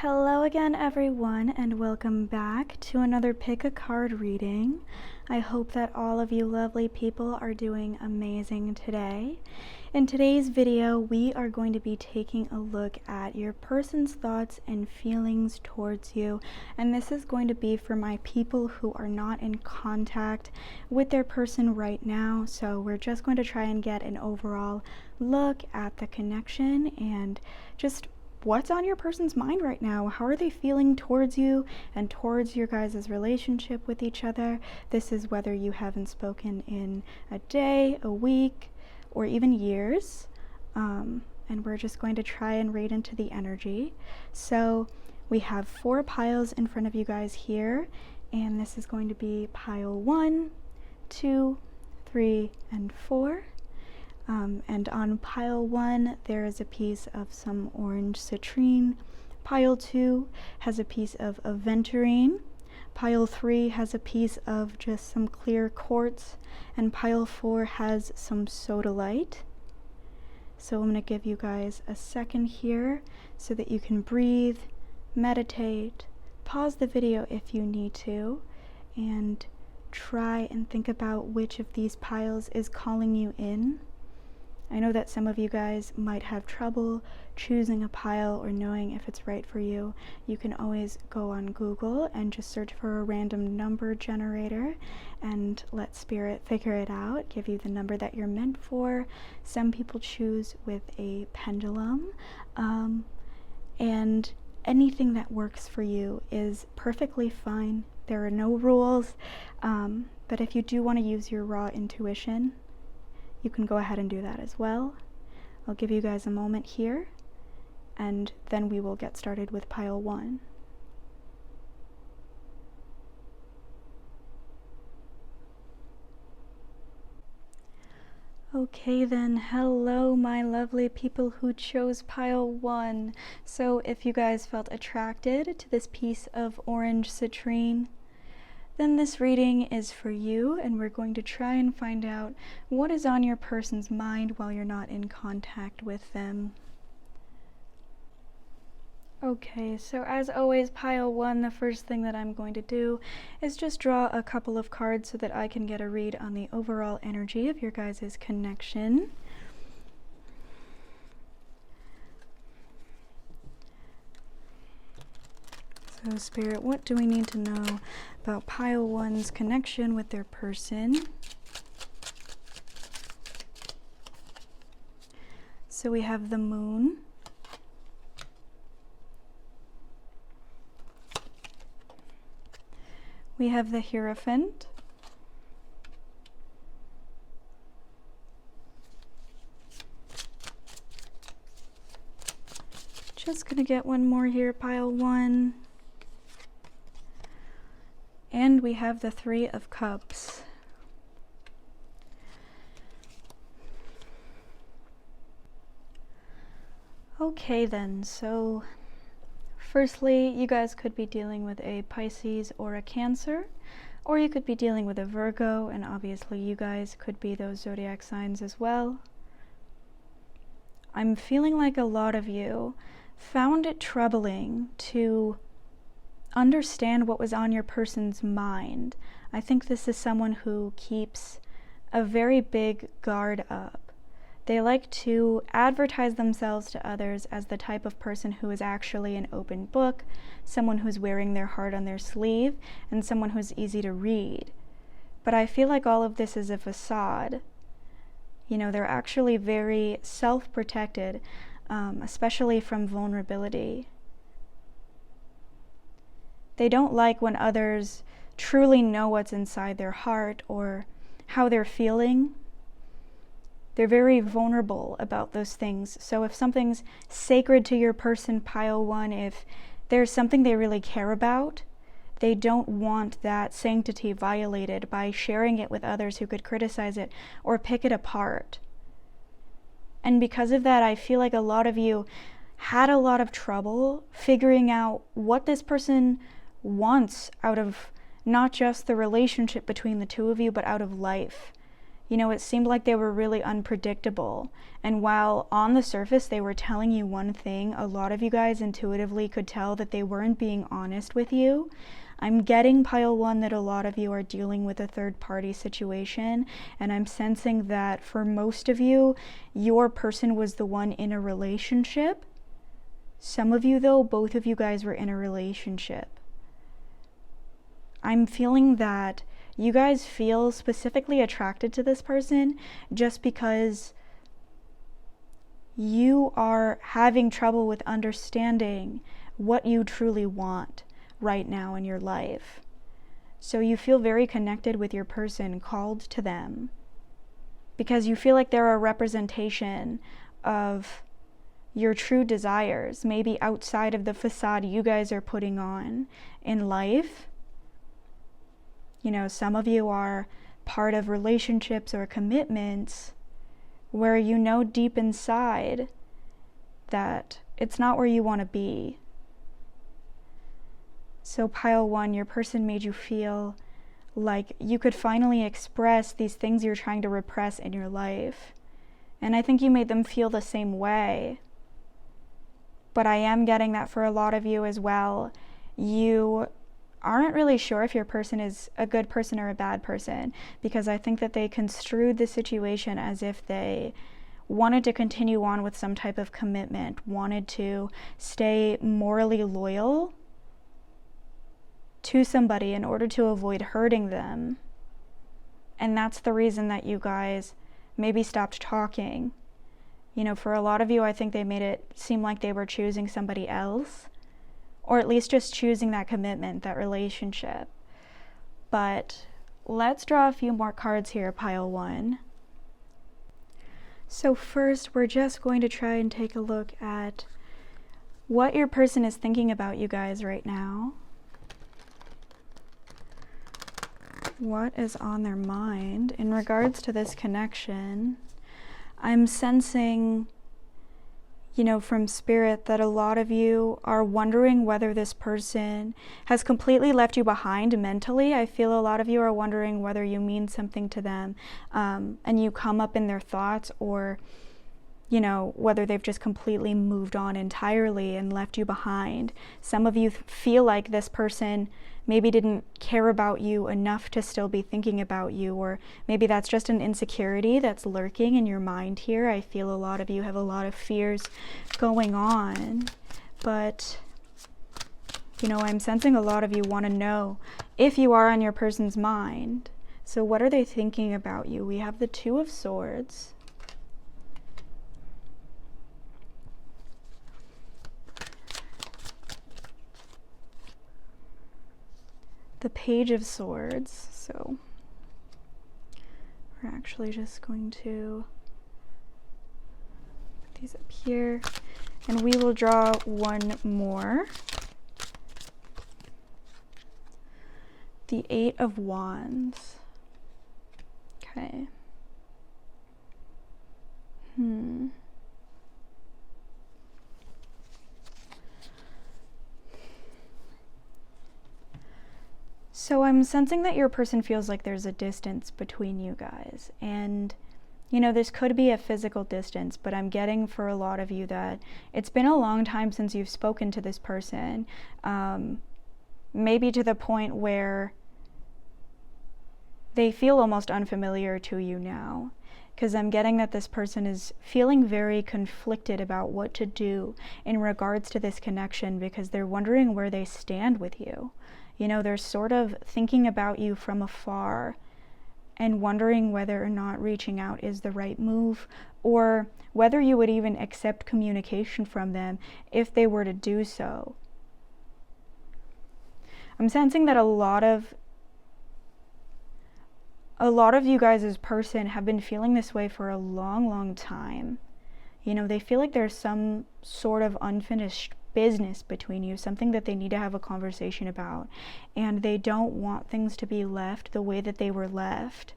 Hello again, everyone, and welcome back to another Pick a Card reading. I hope that all of you lovely people are doing amazing today. In today's video, we are going to be taking a look at your person's thoughts and feelings towards you, and this is going to be for my people who are not in contact with their person right now. So we're just going to try and get an overall look at the connection and just what's on your person's mind right now. How are they feeling towards you and towards your guys' relationship with each other? This is whether you haven't spoken in a day, a week, or even years. And we're just going to try and read into the energy. So we have 4 piles in front of you guys here, and this is going to be pile 1, 2, 3, and 4. And on pile 1, there is a piece of some orange citrine. Pile 2 has a piece of Aventurine. Pile 3 has a piece of just some clear quartz. And pile 4 has some Sodalite. So I'm going to give you guys a second here so that you can breathe, meditate, pause the video if you need to, and try and think about which of these piles is calling you in. I know that some of you guys might have trouble choosing a pile or knowing if it's right for you. You can always go on Google and just search for a random number generator and let Spirit figure it out, give you the number that you're meant for. Some people choose with a pendulum, and anything that works for you is perfectly fine. There are no rules, but if you do want to use your raw intuition, you can go ahead and do that as well. I'll give you guys a moment here, and then we will get started with pile 1. Okay then, hello my lovely people who chose pile 1. So if you guys felt attracted to this piece of orange citrine, then this reading is for you, and we're going to try and find out what is on your person's mind while you're not in contact with them. Okay, so as always, pile 1, the first thing that I'm going to do is just draw a couple of cards so that I can get a read on the overall energy of your guys' connection. So Spirit, what do we need to know about pile 1's connection with their person? So we have the moon. We have the Hierophant. Just gonna get one more here, pile 1. And we have the 3 of Cups. Okay then, so firstly, you guys could be dealing with a Pisces or a Cancer, or you could be dealing with a Virgo, and obviously you guys could be those zodiac signs as well. I'm feeling like a lot of you found it troubling to understand what was on your person's mind. I think this is someone who keeps a very big guard up. They like to advertise themselves to others as the type of person who is actually an open book, someone who's wearing their heart on their sleeve, and someone who's easy to read. But I feel like all of this is a facade. You know, they're actually very self-protected, especially from vulnerability. They don't like when others truly know what's inside their heart or how they're feeling. They're very vulnerable about those things. So if something's sacred to your person, pile 1, if there's something they really care about, they don't want that sanctity violated by sharing it with others who could criticize it or pick it apart. And because of that, I feel like a lot of you had a lot of trouble figuring out what this person wants out of not just the relationship between the two of you, but out of life. You know, it seemed like they were really unpredictable. And while on the surface they were telling you one thing, a lot of you guys intuitively could tell that they weren't being honest with you. I'm getting, pile one, that a lot of you are dealing with a third party situation, and I'm sensing that for most of you, your person was the one in a relationship. Some of you though, both of you guys were in a relationship. I'm feeling that you guys feel specifically attracted to this person just because you are having trouble with understanding what you truly want right now in your life. So you feel very connected with your person, called to them, because you feel like they're a representation of your true desires, maybe outside of the facade you guys are putting on in life. You know, some of you are part of relationships or commitments where you know deep inside that it's not where you want to be. So pile one, your person made you feel like you could finally express these things you're trying to repress in your life. And I think you made them feel the same way. But I am getting that for a lot of you as well, you aren't really sure if your person is a good person or a bad person, because I think that they construed the situation as if they wanted to continue on with some type of commitment, wanted to stay morally loyal to somebody in order to avoid hurting them. And that's the reason that you guys maybe stopped talking. You know, for a lot of you, I think they made it seem like they were choosing somebody else, or at least just choosing that commitment, that relationship. But let's draw a few more cards here, pile one. So first, we're just going to try and take a look at what your person is thinking about you guys right now. What is on their mind in regards to this connection? I'm sensing, you know, from spirit that a lot of you are wondering whether this person has completely left you behind mentally. I feel a lot of you are wondering whether you mean something to them, and you come up in their thoughts, or, you know, whether they've just completely moved on entirely and left you behind. Some of you feel like this person maybe didn't care about you enough to still be thinking about you, or maybe that's just an insecurity that's lurking in your mind here. I feel a lot of you have a lot of fears going on, but, you know, I'm sensing a lot of you want to know if you are on your person's mind. So what are they thinking about you? We have the Two of Swords. The Page of Swords. So we're actually just going to put these up here, and we will draw one more. The Eight of Wands. Okay. So I'm sensing that your person feels like there's a distance between you guys, and, you know, this could be a physical distance, but I'm getting for a lot of you that it's been a long time since you've spoken to this person, maybe to the point where they feel almost unfamiliar to you now, because I'm getting that this person is feeling very conflicted about what to do in regards to this connection, because they're wondering where they stand with you. You know, they're sort of thinking about you from afar and wondering whether or not reaching out is the right move, or whether you would even accept communication from them if they were to do so. I'm sensing that a lot of you guys as person have been feeling this way for a long time. You know, they feel like there's some sort of unfinished business between you, something that they need to have a conversation about, and they don't want things to be left the way that they were left.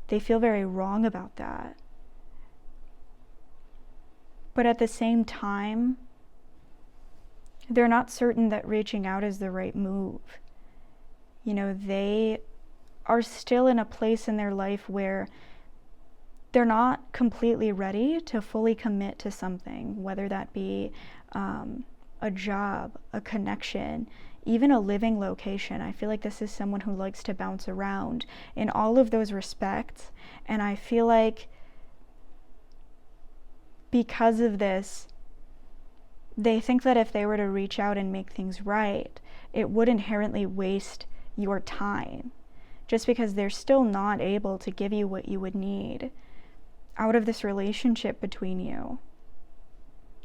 They feel very wrong about that. But at the same time, they're not certain that reaching out is the right move. You know, they are still in a place in their life where they're not completely ready to fully commit to something, whether that be a job, a connection, even a living location. I feel like this is someone who likes to bounce around in all of those respects. And I feel like because of this, they think that if they were to reach out and make things right, it would inherently waste your time, just because they're still not able to give you what you would need out of this relationship between you.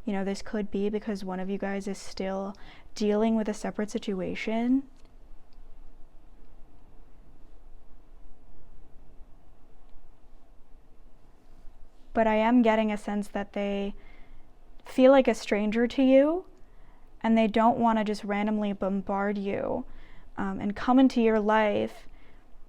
You know, this could be because one of you guys is still dealing with a separate situation. But I am getting a sense that they feel like a stranger to you, and they don't want to just randomly bombard you and come into your life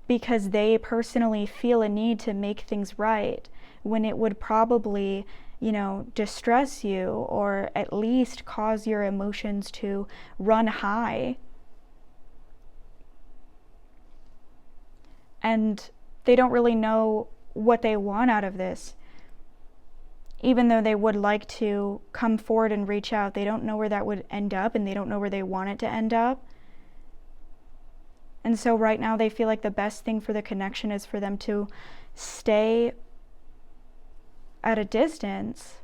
because they personally feel a need to make things right, when it would probably, you know, distress you, or at least cause your emotions to run high. And they don't really know what they want out of this. Even though they would like to come forward and reach out, they don't know where that would end up, and they don't know where they want it to end up. And so right now they feel like the best thing for the connection is for them to stay at a distance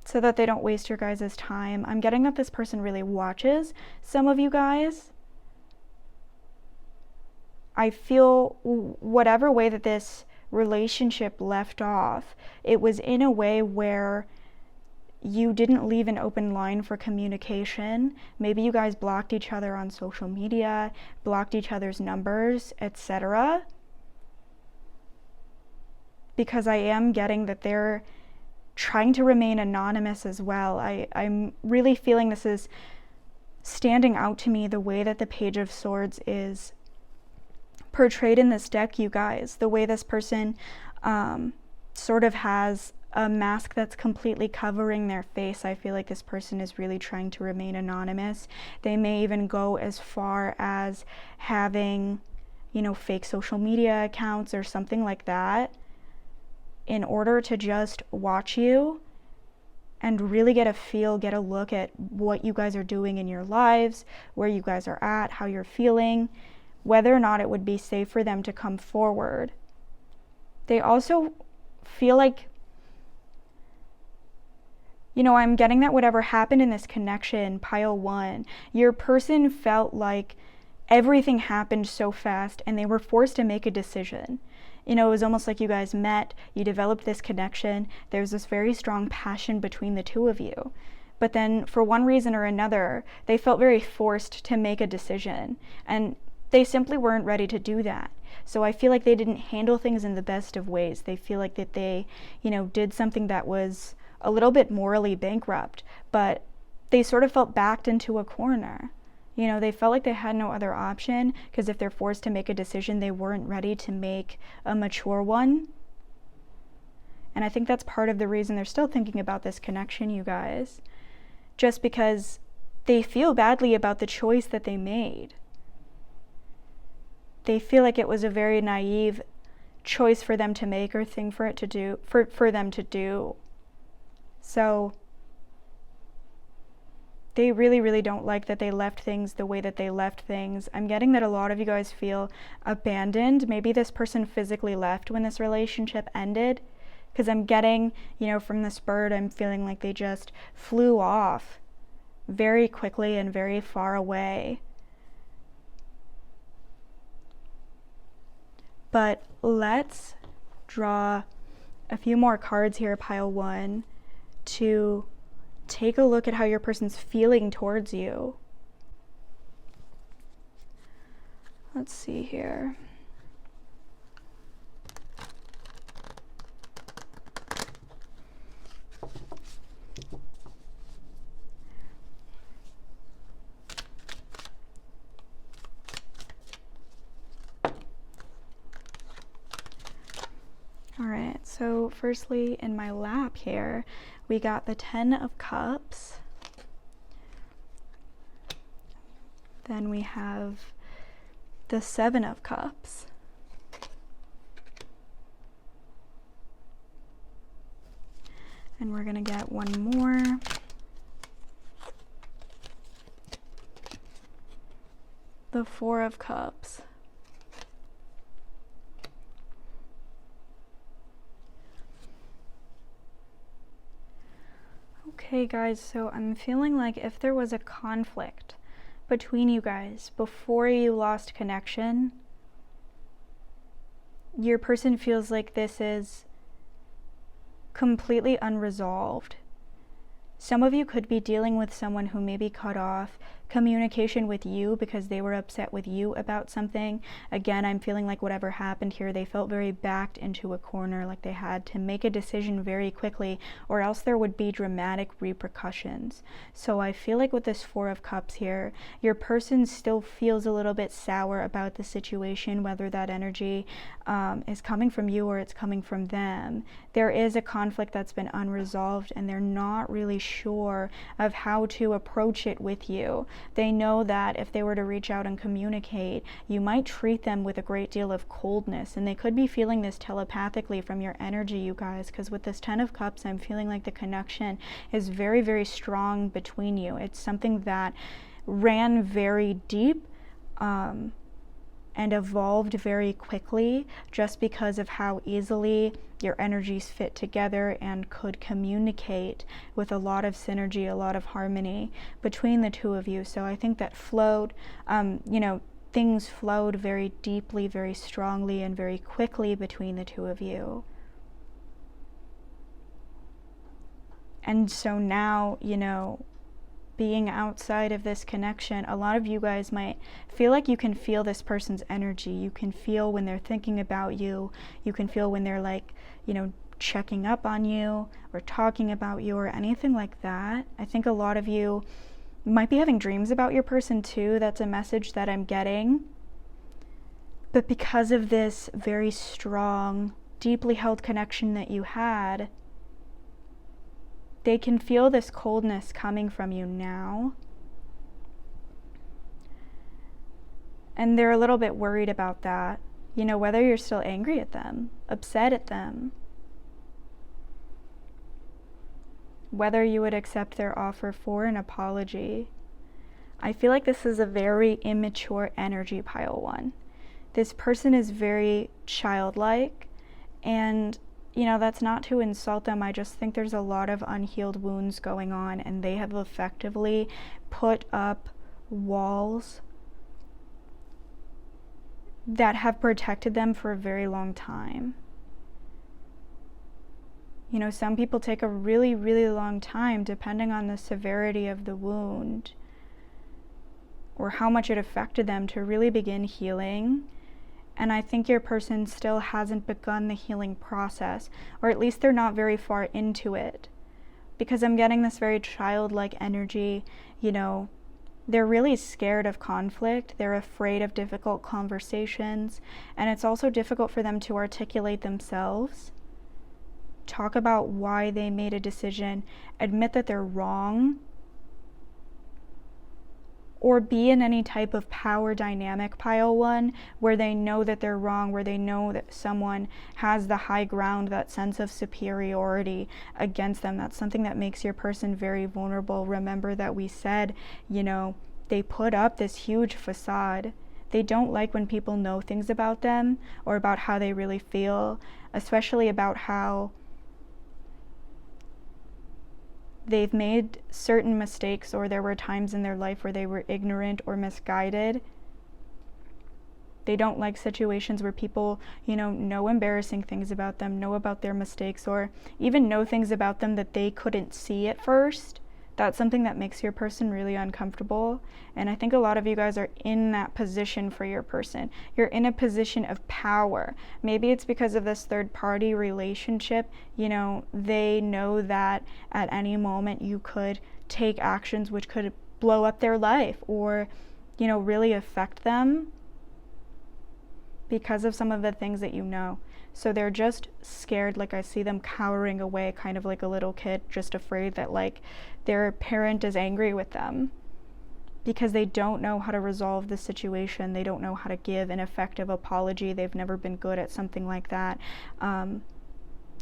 so that they don't waste your guys' time. I'm getting that this person really watches some of you guys. I feel whatever way that this relationship left off, it was in a way where you didn't leave an open line for communication. Maybe you guys blocked each other on social media, blocked each other's numbers, etc. Because I am getting that they're trying to remain anonymous as well. I'm really feeling this is standing out to me, the way that the Page of Swords is portrayed in this deck, you guys. The way this person sort of has a mask that's completely covering their face. I feel like this person is really trying to remain anonymous. They may even go as far as having, you know, fake social media accounts or something like that, in order to just watch you and really get a look at what you guys are doing in your lives, where you guys are at, how you're feeling, whether or not it would be safe for them to come forward. They also feel like, you know, I'm getting that whatever happened in this connection, pile one, your person felt like everything happened so fast and they were forced to make a decision. You know, it was almost like you guys met, you developed this connection, there's this very strong passion between the two of you. But then for one reason or another, they felt very forced to make a decision, and they simply weren't ready to do that. So I feel like they didn't handle things in the best of ways. They feel like that they, you know, did something that was a little bit morally bankrupt, but they sort of felt backed into a corner. You know, they felt like they had no other option, because if they're forced to make a decision, they weren't ready to make a mature one. And I think that's part of the reason they're still thinking about this connection, you guys. Just because they feel badly about the choice that they made. They feel like it was a very naive choice for them to make, or thing for it to do, for them to do. So they really, really don't like that they left things the way that they left things. I'm getting that a lot of you guys feel abandoned. Maybe this person physically left when this relationship ended, because I'm getting, you know, from this bird, I'm feeling like they just flew off very quickly and very far away. But let's draw a few more cards here, pile one, to take a look at how your person's feeling towards you. Let's see here. All right, so firstly in my lap here, we got the 10 of Cups. Then we have the Seven of Cups. And we're gonna get one more. The Four of Cups. Okay guys, so I'm feeling like if there was a conflict between you guys before you lost connection, your person feels like this is completely unresolved. Some of you could be dealing with someone who maybe cut off communication with you because they were upset with you about something. Again, I'm feeling like whatever happened here, they felt very backed into a corner, like they had to make a decision very quickly, or else there would be dramatic repercussions. So I feel like with this Four of Cups here, your person still feels a little bit sour about the situation, whether that energy is coming from you or it's coming from them. There is a conflict that's been unresolved, and they're not really sure of how to approach it with you. They know that if they were to reach out and communicate, you might treat them with a great deal of coldness, and they could be feeling this telepathically from your energy, you guys, because with this Ten of Cups, I'm feeling like the connection is very, very strong between you. It's something that ran very deep, and evolved very quickly just because of how easily your energies fit together and could communicate with a lot of synergy, a lot of harmony between the two of you. So I think that flowed, things flowed very deeply, very strongly, and very quickly between the two of you. And so now, being outside of this connection, a lot of you guys might feel like you can feel this person's energy. You can feel when they're thinking about you. You can feel when they're like, checking up on you or talking about you or anything like that. I think a lot of you might be having dreams about your person too. That's a message that I'm getting. But because of this very strong, deeply held connection that you had, they can feel this coldness coming from you now. And they're a little bit worried about that. Whether you're still angry at them, upset at them, whether you would accept their offer for an apology. I feel like this is a very immature energy, pile one. This person is very childlike, and that's not to insult them. I just think there's a lot of unhealed wounds going on, and they have effectively put up walls that have protected them for a very long time. Some people take a really, really long time, depending on the severity of the wound or how much it affected them, to really begin healing. And I think your person still hasn't begun the healing process, or at least they're not very far into it, because I'm getting this very childlike energy. They're really scared of conflict. They're afraid of difficult conversations, and it's also difficult for them to articulate themselves, talk about why they made a decision, admit that they're wrong, or be in any type of power dynamic, pile one, where they know that they're wrong, where they know that someone has the high ground, that sense of superiority against them. That's something that makes your person very vulnerable. Remember that we said, they put up this huge facade. They don't like when people know things about them or about how they really feel, especially about how they've made certain mistakes, or there were times in their life where they were ignorant or misguided. They don't like situations where people, know embarrassing things about them, know about their mistakes, or even know things about them that they couldn't see at first. That's something that makes your person really uncomfortable. And I think a lot of you guys are in that position for your person. You're in a position of power. Maybe it's because of this third party relationship. They know that at any moment you could take actions which could blow up their life, or, really affect them because of some of the things that So they're just scared. Like, I see them cowering away, kind of like a little kid, just afraid that their parent is angry with them. because they don't know how to resolve the situation. They don't know how to give an effective apology. They've never been good at something like that.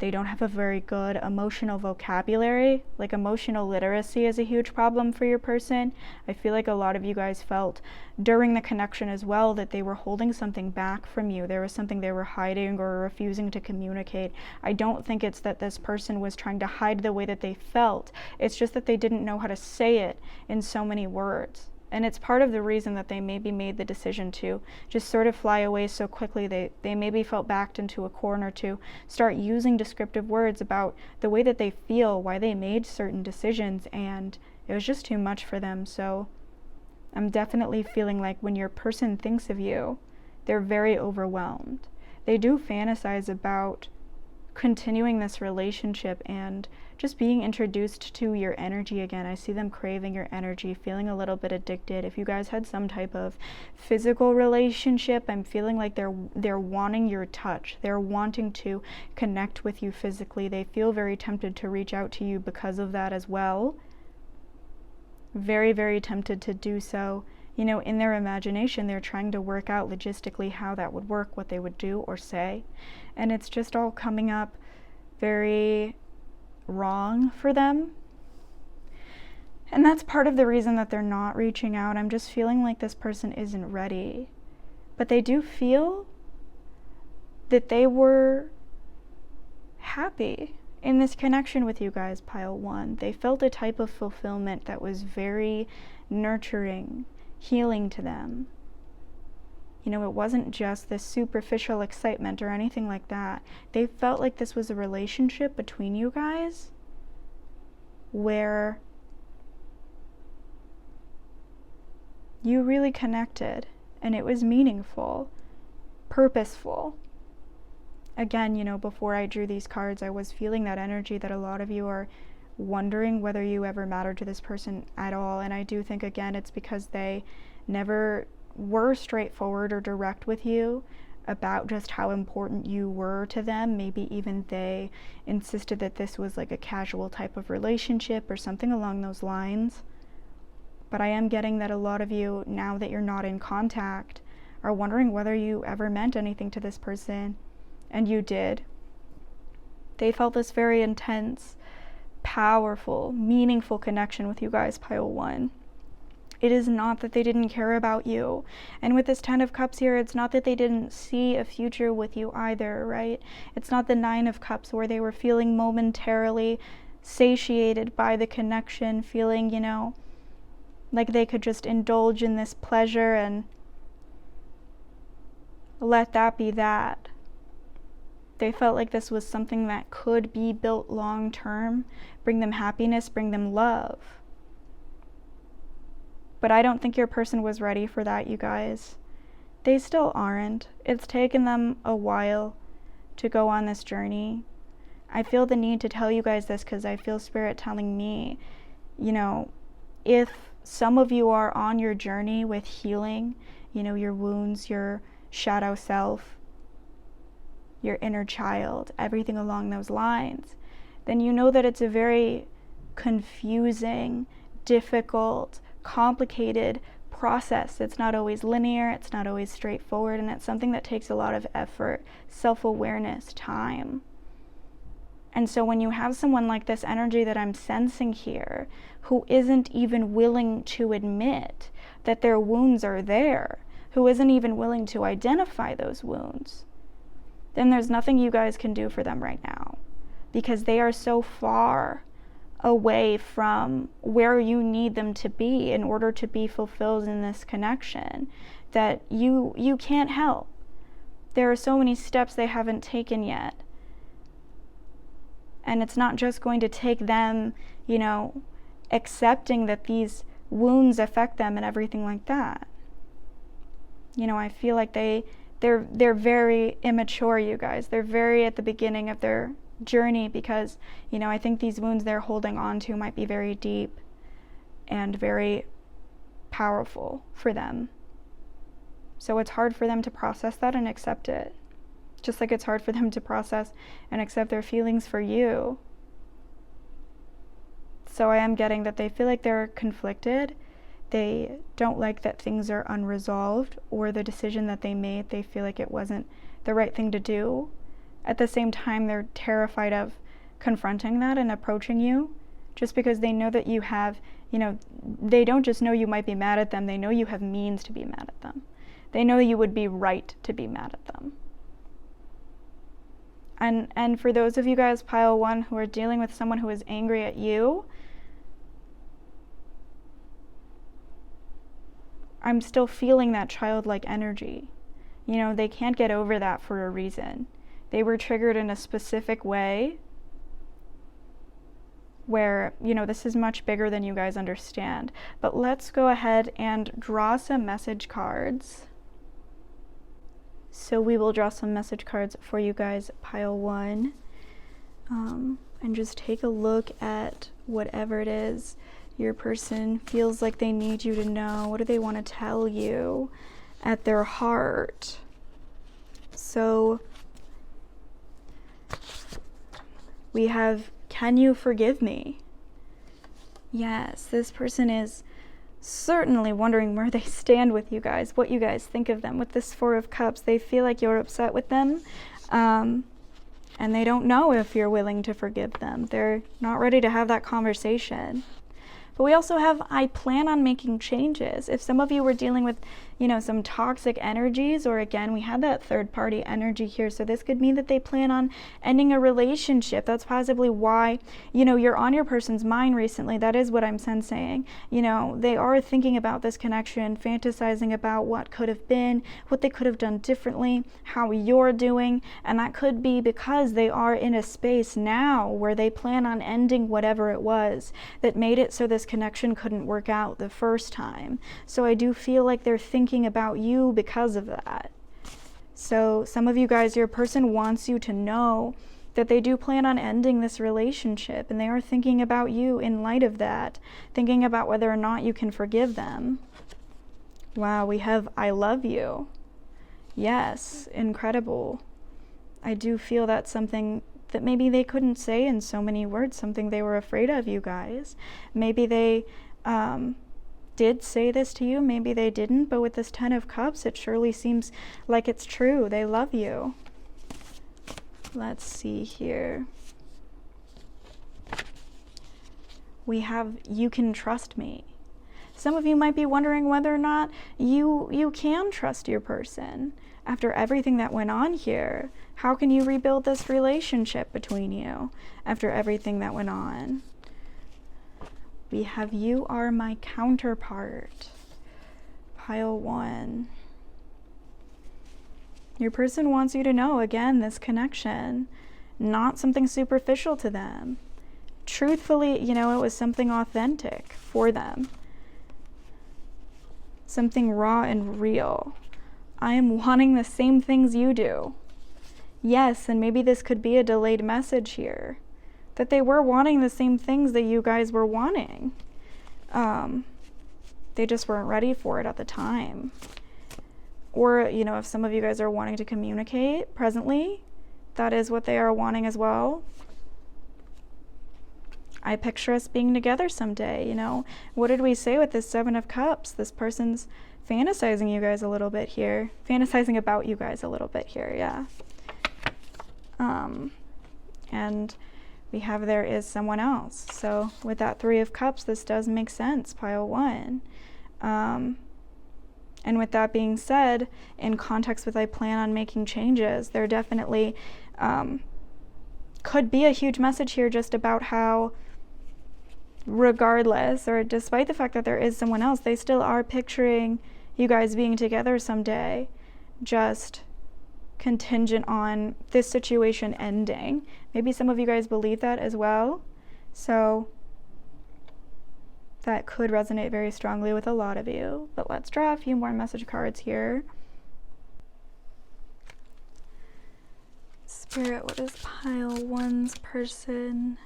They don't have a very good emotional vocabulary. Like, emotional literacy is a huge problem for your person. I feel like a lot of you guys felt during the connection as well that they were holding something back from you. There was something they were hiding or refusing to communicate. I don't think it's that this person was trying to hide the way that they felt. It's just that they didn't know how to say it in so many words. And it's part of the reason that they maybe made the decision to just sort of fly away so quickly. They maybe felt backed into a corner to start using descriptive words about the way that they feel, why they made certain decisions, and it was just too much for them. So I'm definitely feeling like when your person thinks of you, they're very overwhelmed. They do fantasize about continuing this relationship and just being introduced to your energy again. I see them craving your energy, feeling a little bit addicted. If you guys had some type of physical relationship, I'm feeling like they're wanting your touch. They're wanting to connect with you physically. They feel very tempted to reach out to you because of that as well. Very, very tempted to do so. You know, in their imagination, they're trying to work out logistically how that would work, what they would do or say. And it's just all coming up very wrong for them. And that's part of the reason that they're not reaching out. I'm just feeling like this person isn't ready. But they do feel that they were happy in this connection with you guys, pile one. They felt a type of fulfillment that was very nurturing, healing to them. You know, it wasn't just this superficial excitement or anything like that. They felt like this was a relationship between you guys where you really connected and it was meaningful, purposeful. Again, you know, before I drew these cards, I was feeling that energy that a lot of you are wondering whether you ever mattered to this person at all. And I do think, again, it's because they never were straightforward or direct with you about just how important you were to them. Maybe even they insisted that this was like a casual type of relationship or something along those lines. But I am getting that a lot of you, now that you're not in contact, are wondering whether you ever meant anything to this person. And you did. They felt this very intense, powerful, meaningful connection with you guys, pile one. It is not that they didn't care about you. And with this 10 of Cups here, it's not that they didn't see a future with you either, right? It's not the 9 of Cups where they were feeling momentarily satiated by the connection, feeling, you know, like they could just indulge in this pleasure and let that be that. They felt like this was something that could be built long term, bring them happiness, bring them love. But I don't think your person was ready for that, you guys. They still aren't. It's taken them a while to go on this journey. I feel the need to tell you guys this because I feel Spirit telling me, you know, if some of you are on your journey with healing, you know, your wounds, your shadow self, your inner child, everything along those lines, then you know that it's a very confusing, difficult, complicated process. It's not always linear, it's not always straightforward, and it's something that takes a lot of effort, self-awareness, time. And so when you have someone like this energy that I'm sensing here, who isn't even willing to admit that their wounds are there, who isn't even willing to identify those wounds, then there's nothing you guys can do for them right now, because they are so far away from where you need them to be in order to be fulfilled in this connection that you can't help. There are so many steps they haven't taken yet. And it's not just going to take them, you know, accepting that these wounds affect them and everything like that. You know, I feel like they're very immature, you guys. They're very at the beginning of their journey because, you know, I think these wounds they're holding on to might be very deep and very powerful for them. So it's hard for them to process that and accept it. Just like it's hard for them to process and accept their feelings for you. So I am getting that they feel like they're conflicted. They don't like that things are unresolved, or the decision that they made, they feel like it wasn't the right thing to do. At the same time, they're terrified of confronting that and approaching you, just because they know that you have, you know, they don't just know you might be mad at them, they know you have means to be mad at them. They know you would be right to be mad at them. And for those of you guys, pile 1, who are dealing with someone who is angry at you, I'm still feeling that childlike energy. You know, they can't get over that for a reason. They were triggered in a specific way where, you know, this is much bigger than you guys understand. But let's go ahead and draw some message cards. So we will draw some message cards for you guys, pile 1. And just take a look at whatever it is your person feels like they need you to know. What do they want to tell you at their heart? So we have, can you forgive me? Yes, this person is certainly wondering where they stand with you guys, what you guys think of them. With this 4 of Cups, they feel like you're upset with them, and they don't know if you're willing to forgive them. They're not ready to have that conversation. But we also have, I plan on making changes. If some of you were dealing with, you know, some toxic energies, or again, we had that third party energy here. So this could mean that they plan on ending a relationship. That's possibly why, you know, you're on your person's mind recently. That is what I'm sensing. You know, they are thinking about this connection, fantasizing about what could have been, what they could have done differently, how you're doing. And that could be because they are in a space now where they plan on ending whatever it was that made it so this connection couldn't work out the first time. So I do feel like they're thinking about you because of that. So some of you guys, your person wants you to know that they do plan on ending this relationship, and they are thinking about you in light of that, thinking about whether or not you can forgive them. Wow, we have I love you. Yes, incredible. I do feel that's something that maybe they couldn't say in so many words, something they were afraid of, you guys. Maybe they did say this to you, maybe they didn't, but with this 10 of Cups, it surely seems like it's true. They love you. Let's see here. We have, you can trust me. Some of you might be wondering whether or not you can trust your person. After everything that went on here, how can you rebuild this relationship between you after everything that went on? We have, you are my counterpart. Pile 1. Your person wants you to know, again, this connection, not something superficial to them. Truthfully, you know, it was something authentic for them. Something raw and real. I am wanting the same things you do. Yes, and maybe this could be a delayed message here, that they were wanting the same things that you guys were wanting. They just weren't ready for it at the time. Or, you know, if some of you guys are wanting to communicate presently, that is what they are wanting as well. I picture us being together someday, you know. What did we say with this 7 of Cups? This person's fantasizing you guys a little bit here. Fantasizing about you guys a little bit here, yeah. And we have, there is someone else. So with that 3 of Cups, this does make sense, pile 1. And with that being said, in context with I plan on making changes, there definitely could be a huge message here just about how, regardless, or despite the fact that there is someone else, they still are picturing you guys being together someday, just contingent on this situation ending. Maybe some of you guys believe that as well. So that could resonate very strongly with a lot of you. But let's draw a few more message cards here. Spirit, what does pile 1's person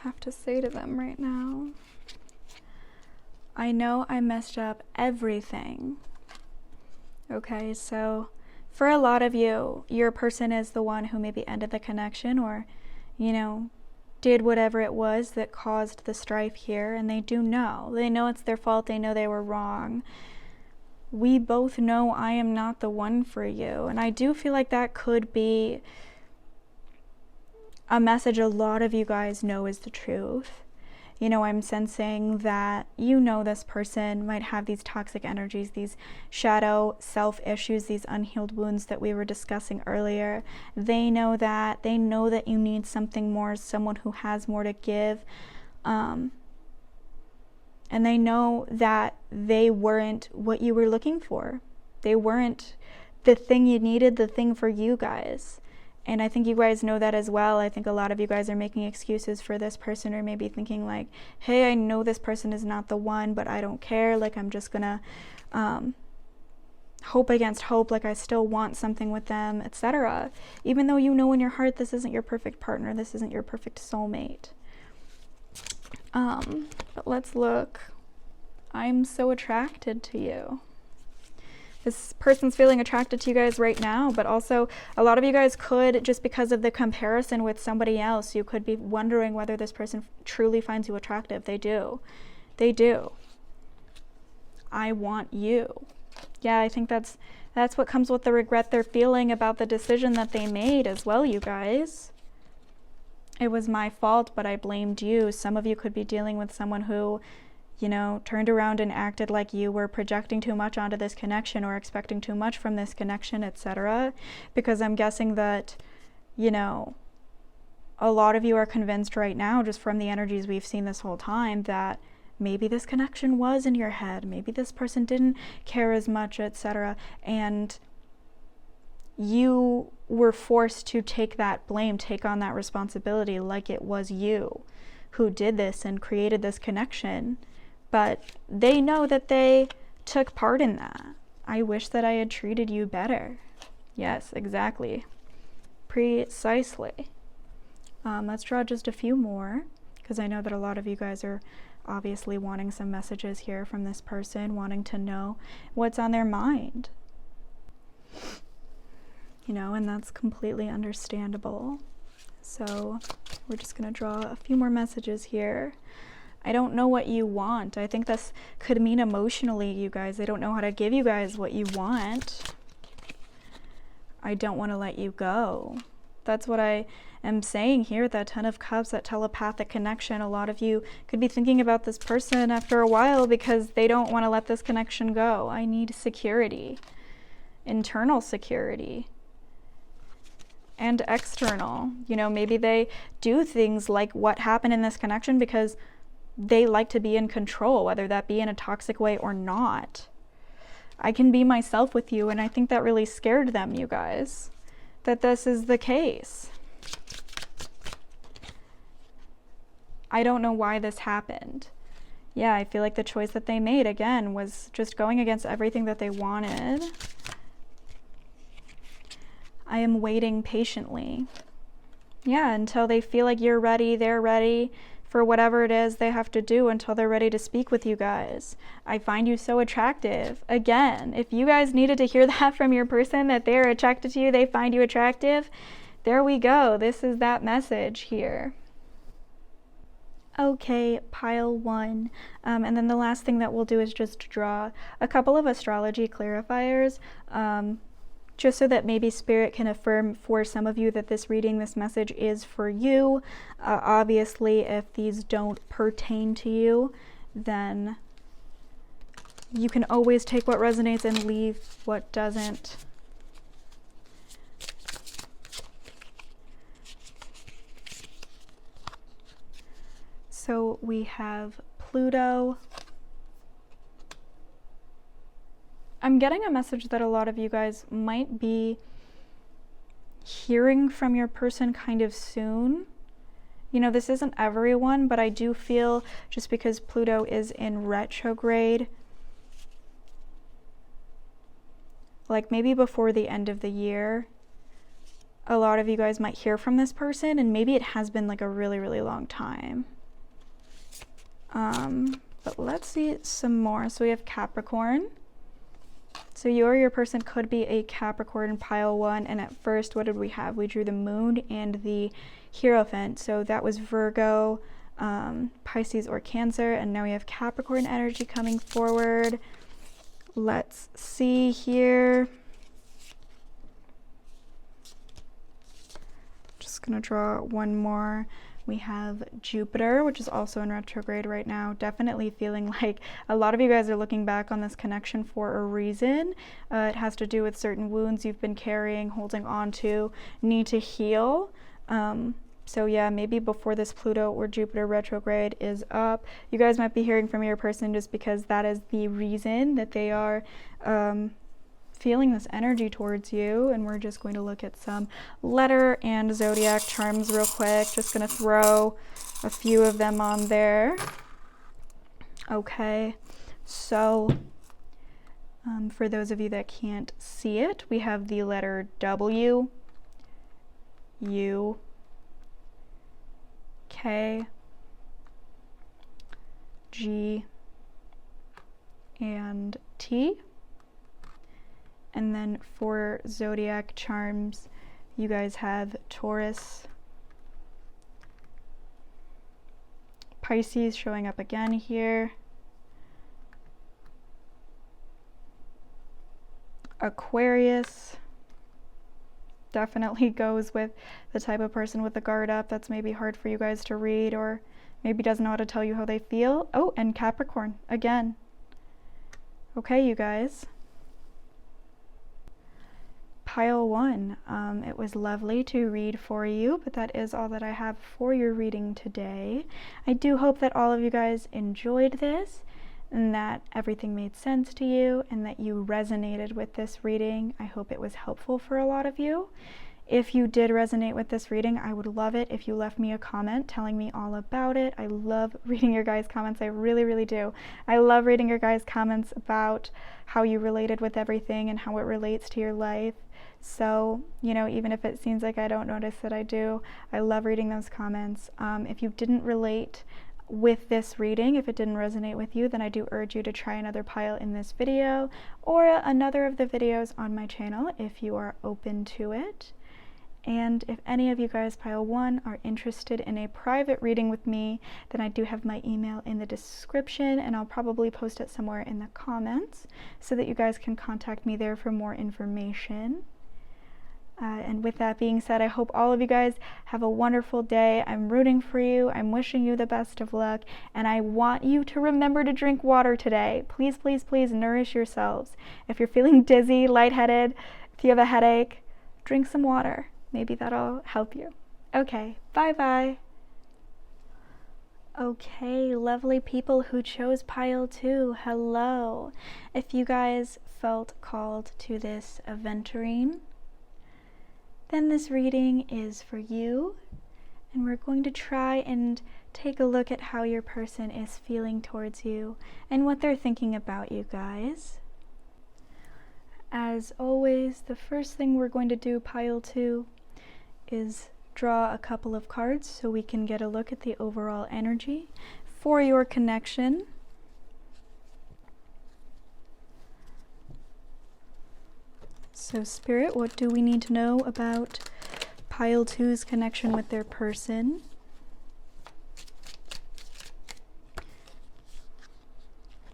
have to say to them right now? I know I messed up everything. Okay, so for a lot of you, your person is the one who maybe ended the connection, or, you know, did whatever it was that caused the strife here, and they do know. They know it's their fault. They know they were wrong. We both know I am not the one for you. And I do feel like that could be a message a lot of you guys know is the truth. You know, I'm sensing that you know this person might have these toxic energies, these shadow self issues, these unhealed wounds that we were discussing earlier. They know that. They know that you need something more, someone who has more to give. And they know that they weren't what you were looking for. They weren't the thing you needed, the thing for you guys. And I think you guys know that as well. I think a lot of you guys are making excuses for this person, or maybe thinking like, hey, I know this person is not the one, but I don't care. Like, I'm just gonna hope against hope. Like, I still want something with them, etc. Even though you know in your heart this isn't your perfect partner. This isn't your perfect soulmate. But let's look. I'm so attracted to you. This person's feeling attracted to you guys right now, but also a lot of you guys could, just because of the comparison with somebody else, you could be wondering whether this person truly finds you attractive. They do. They do. I want you. Yeah, I think that's what comes with the regret they're feeling about the decision that they made as well, you guys. It was my fault, but I blamed you. Some of you could be dealing with someone who, you know, turned around and acted like you were projecting too much onto this connection or expecting too much from this connection, etc. Because I'm guessing that, you know, a lot of you are convinced right now, just from the energies we've seen this whole time, that maybe this connection was in your head. Maybe this person didn't care as much, etc. And you were forced to take that blame, take on that responsibility, like it was you who did this and created this connection. But they know that they took part in that. I wish that I had treated you better. Yes, exactly. Precisely. Let's draw just a few more, because I know that a lot of you guys are obviously wanting some messages here from this person, wanting to know what's on their mind. You know, and that's completely understandable. So we're just going to draw a few more messages here. I don't know what you want. I think this could mean emotionally, you guys. I don't know how to give you guys what you want. I don't want to let you go. That's what I am saying here, that Ten of Cups, that telepathic connection. A lot of you could be thinking about this person after a while because they don't want to let this connection go. I need security, internal security. And external. You know, maybe they do things like what happened in this connection because they like to be in control, whether that be in a toxic way or not. I can be myself with you, and I think that really scared them, you guys, that this is the case. I don't know why this happened. Yeah, I feel like the choice that they made, again, was just going against everything that they wanted. I am waiting patiently. Yeah, until they feel like you're ready, they're ready for whatever it is they have to do, until they're ready to speak with you guys. I find you so attractive. Again, if you guys needed to hear that from your person, that they're attracted to you, they find you attractive, there we go. This is that message here. Okay, pile one. And then the last thing that we'll do is just draw a couple of astrology clarifiers. Just so that maybe Spirit can affirm for some of you that this reading, this message is for you. Obviously, if these don't pertain to you, then you can always take what resonates and leave what doesn't. So we have Pluto. I'm getting a message that a lot of you guys might be hearing from your person kind of soon. You know, this isn't everyone, but I do feel, just because Pluto is in retrograde, like maybe before the end of the year, a lot of you guys might hear from this person, and maybe it has been like a really, really long time. But let's see some more. So we have Capricorn. So you or your person could be a Capricorn pile one, and at first, what did we have? We drew the moon and the Hierophant. So that was Virgo, Pisces, or Cancer, and now we have Capricorn energy coming forward. Let's see here. Just gonna draw one more. We have Jupiter, which is also in retrograde right now. Definitely feeling like a lot of you guys are looking back on this connection for a reason. It has to do with certain wounds you've been carrying, holding on to, need to heal. So yeah, maybe before this Pluto or Jupiter retrograde is up, you guys might be hearing from your person just because that is the reason that they are feeling this energy towards you. And we're just going to look at some letter and zodiac charms real quick. Just gonna throw a few of them on there. Okay, so for those of you that can't see it, we have the letter W, U, K, G, and T. And then for zodiac charms, you guys have Taurus, Pisces showing up again here, Aquarius. Definitely goes with the type of person with the guard up that's maybe hard for you guys to read, or maybe doesn't know how to tell you how they feel. Oh, and Capricorn again. Okay, you guys. Pile 1. It was lovely to read for you, but that is all that I have for your reading today. I do hope that all of you guys enjoyed this, and that everything made sense to you, and that you resonated with this reading. I hope it was helpful for a lot of you. If you did resonate with this reading, I would love it if you left me a comment telling me all about it. I love reading your guys' comments. I really, really do. I love reading your guys' comments about how you related with everything and how it relates to your life. So, you know, even if it seems like I don't notice that I do, I love reading those comments. If you didn't relate with this reading, if it didn't resonate with you, then I do urge you to try another pile in this video or another of the videos on my channel if you are open to it. And if any of you guys, pile 1, are interested in a private reading with me, then I do have my email in the description, and I'll probably post it somewhere in the comments so that you guys can contact me there for more information. And with that being said, I hope all of you guys have a wonderful day. I'm rooting for you. I'm wishing you the best of luck. And I want you to remember to drink water today. Please, please, please nourish yourselves. If you're feeling dizzy, lightheaded, if you have a headache, drink some water. Maybe that'll help you. Okay, bye-bye. Okay, lovely people who chose pile 2, hello. If you guys felt called to this Aventurine, then this reading is for you, and we're going to try and take a look at how your person is feeling towards you and what they're thinking about you guys. As always, the first thing we're going to do, pile 2, is draw a couple of cards so we can get a look at the overall energy for your connection. So Spirit, what do we need to know about pile 2's connection with their person?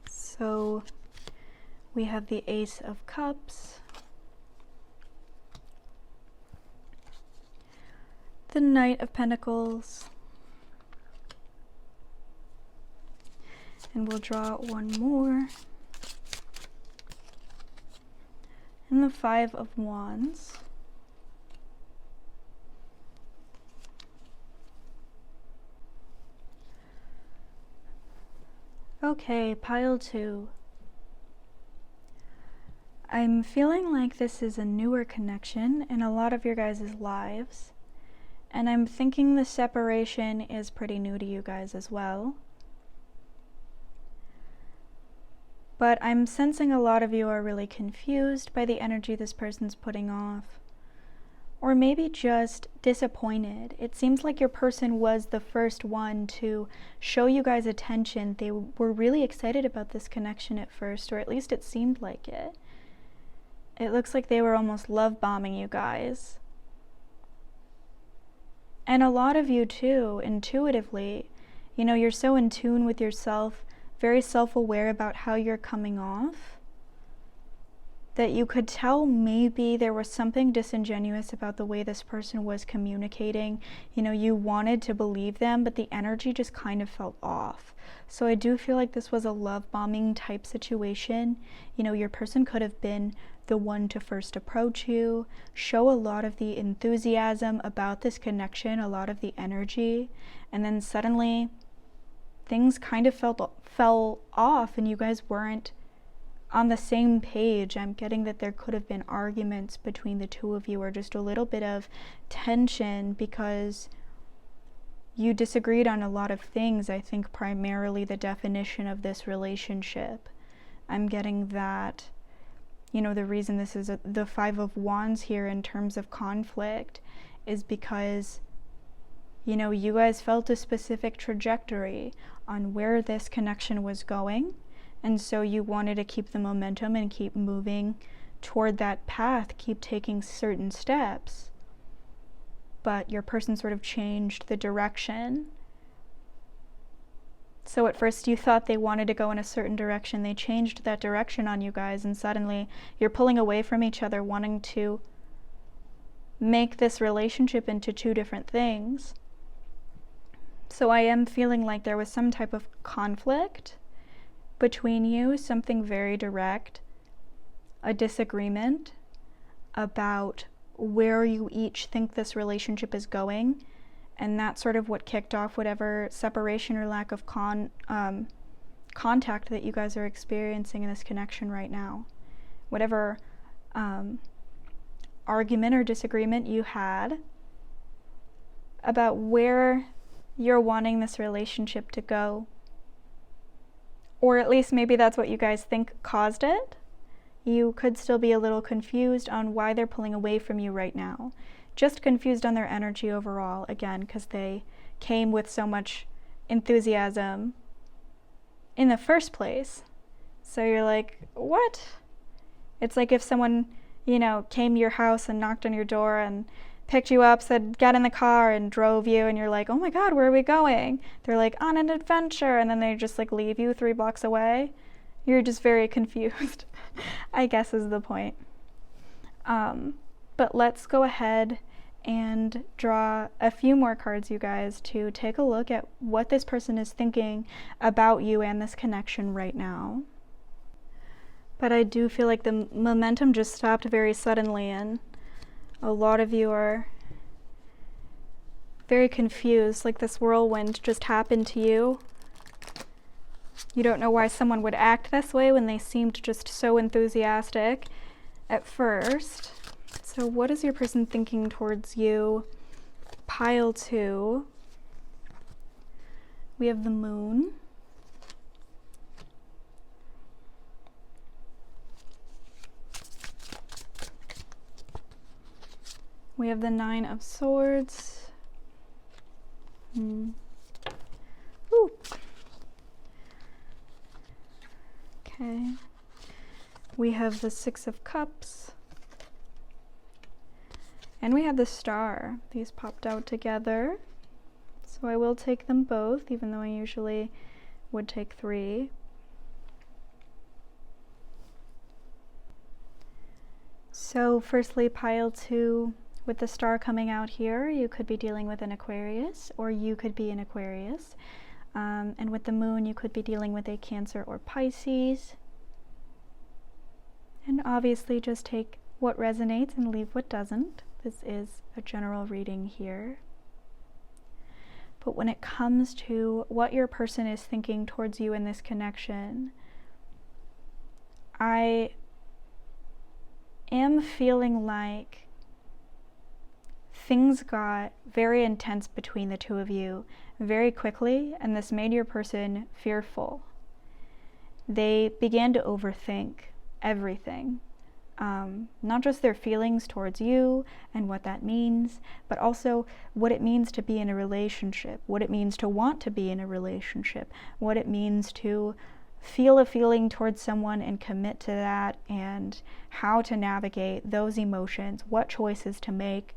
So we have the Ace of Cups, the Knight of Pentacles, and we'll draw one more, and the Five of Wands. Okay, pile 2. I'm feeling like this is a newer connection in a lot of your guys' lives, and I'm thinking the separation is pretty new to you guys as well. But I'm sensing a lot of you are really confused by the energy this person's putting off, or maybe just disappointed. It seems like your person was the first one to show you guys attention. They were really excited about this connection at first, or at least it seemed like it. It looks like they were almost love bombing you guys. And a lot of you too, intuitively, you know, you're so in tune with yourself, very self-aware about how you're coming off, that you could tell maybe there was something disingenuous about the way this person was communicating. You know, you wanted to believe them, but the energy just kind of felt off. So I do feel like this was a love bombing type situation. You know, your person could have been the one to first approach you, show a lot of the enthusiasm about this connection, a lot of the energy, and then suddenly things kind of fell off and you guys weren't on the same page. I'm getting that there could have been arguments between the two of you, or just a little bit of tension because you disagreed on a lot of things. I think primarily the definition of this relationship. I'm getting that, you know, the reason this is the Five of Wands here in terms of conflict is because, you know, you guys felt a specific trajectory on where this connection was going. And so you wanted to keep the momentum and keep moving toward that path, keep taking certain steps. But your person sort of changed the direction. So at first you thought they wanted to go in a certain direction. They changed that direction on you guys, and suddenly you're pulling away from each other, wanting to make this relationship into two different things. So I am feeling like there was some type of conflict between you, something very direct, a disagreement about where you each think this relationship is going, and that's sort of what kicked off whatever separation or lack of contact that you guys are experiencing in this connection right now. Whatever argument or disagreement you had about where you're wanting this relationship to go. Or at least maybe that's what you guys think caused it. You could still be a little confused on why they're pulling away from you right now. Just confused on their energy overall, again, because they came with so much enthusiasm in the first place. So you're like, what? It's like if someone, you know, came to your house and knocked on your door and picked you up, said, get in the car, and drove you, and you're like, oh my God, where are we going? They're like, on an adventure, and then they just like leave you 3 blocks away. You're just very confused, I guess is the point. But let's go ahead and draw a few more cards, you guys, to take a look at what this person is thinking about you and this connection right now. But I do feel like the momentum just stopped very suddenly, and a lot of you are very confused, like this whirlwind just happened to you. You don't know why someone would act this way when they seemed just so enthusiastic at first. So what is your person thinking towards you? Pile 2. We have the Moon. We have the 9 of Swords. Ooh. Okay. We have the 6 of Cups. And we have the Star. These popped out together. So I will take them both, even though I usually would take 3. So firstly, pile 2. With the Star coming out here, you could be dealing with an Aquarius, or you could be an Aquarius. And with the Moon, you could be dealing with a Cancer or Pisces. And obviously just take what resonates and leave what doesn't. This is a general reading here. But when it comes to what your person is thinking towards you in this connection, I am feeling like things got very intense between the two of you very quickly, and this made your person fearful. They began to overthink everything, not just their feelings towards you and what that means, but also what it means to be in a relationship, what it means to want to be in a relationship, what it means to feel a feeling towards someone and commit to that, and how to navigate those emotions, what choices to make.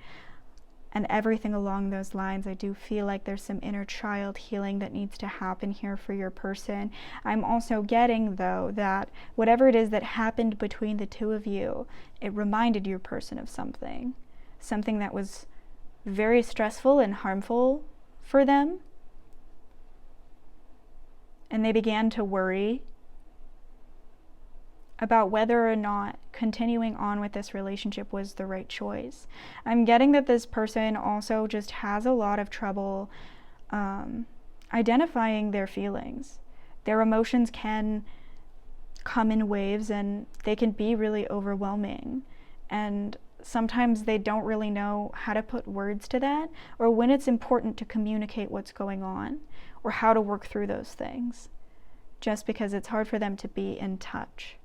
and everything along those lines. I do feel like there's some inner child healing that needs to happen here for your person. I'm also getting, though, that whatever it is that happened between the two of you, it reminded your person of something that was very stressful and harmful for them. And they began to worry about whether or not continuing on with this relationship was the right choice. I'm getting that this person also just has a lot of trouble identifying their feelings. Their emotions can come in waves and they can be really overwhelming. And sometimes they don't really know how to put words to that, or when it's important to communicate what's going on, or how to work through those things, just because it's hard for them to be in touch.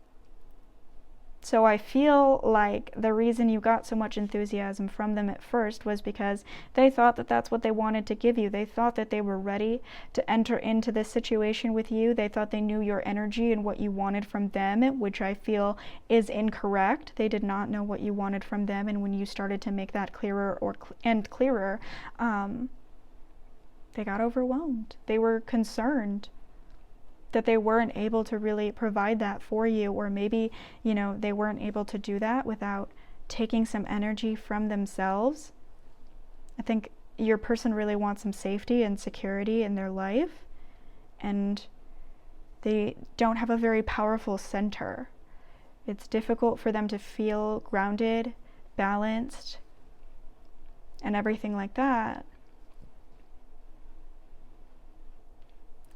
So I feel like the reason you got so much enthusiasm from them at first was because they thought that that's what they wanted to give you. They thought that they were ready to enter into this situation with you. They thought they knew your energy and what you wanted from them, which I feel is incorrect. They did not know what you wanted from them, and when you started to make that clearer and clearer, they got overwhelmed. They were concerned that they weren't able to really provide that for you, or maybe, they weren't able to do that without taking some energy from themselves. I think your person really wants some safety and security in their life, and they don't have a very powerful center. It's difficult for them to feel grounded, balanced, and everything like that.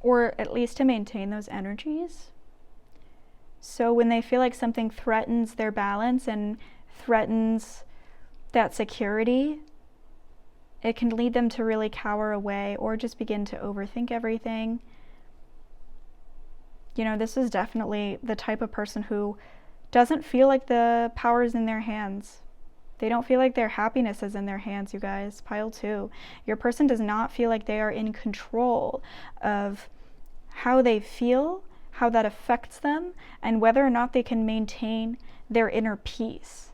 Or at least to maintain those energies. So when they feel like something threatens their balance and threatens that security, it can lead them to really cower away or just begin to overthink everything. This is definitely the type of person who doesn't feel like the power is in their hands. They don't feel like their happiness is in their hands, you guys. Pile 2. Your person does not feel like they are in control of how they feel, how that affects them, and whether or not they can maintain their inner peace.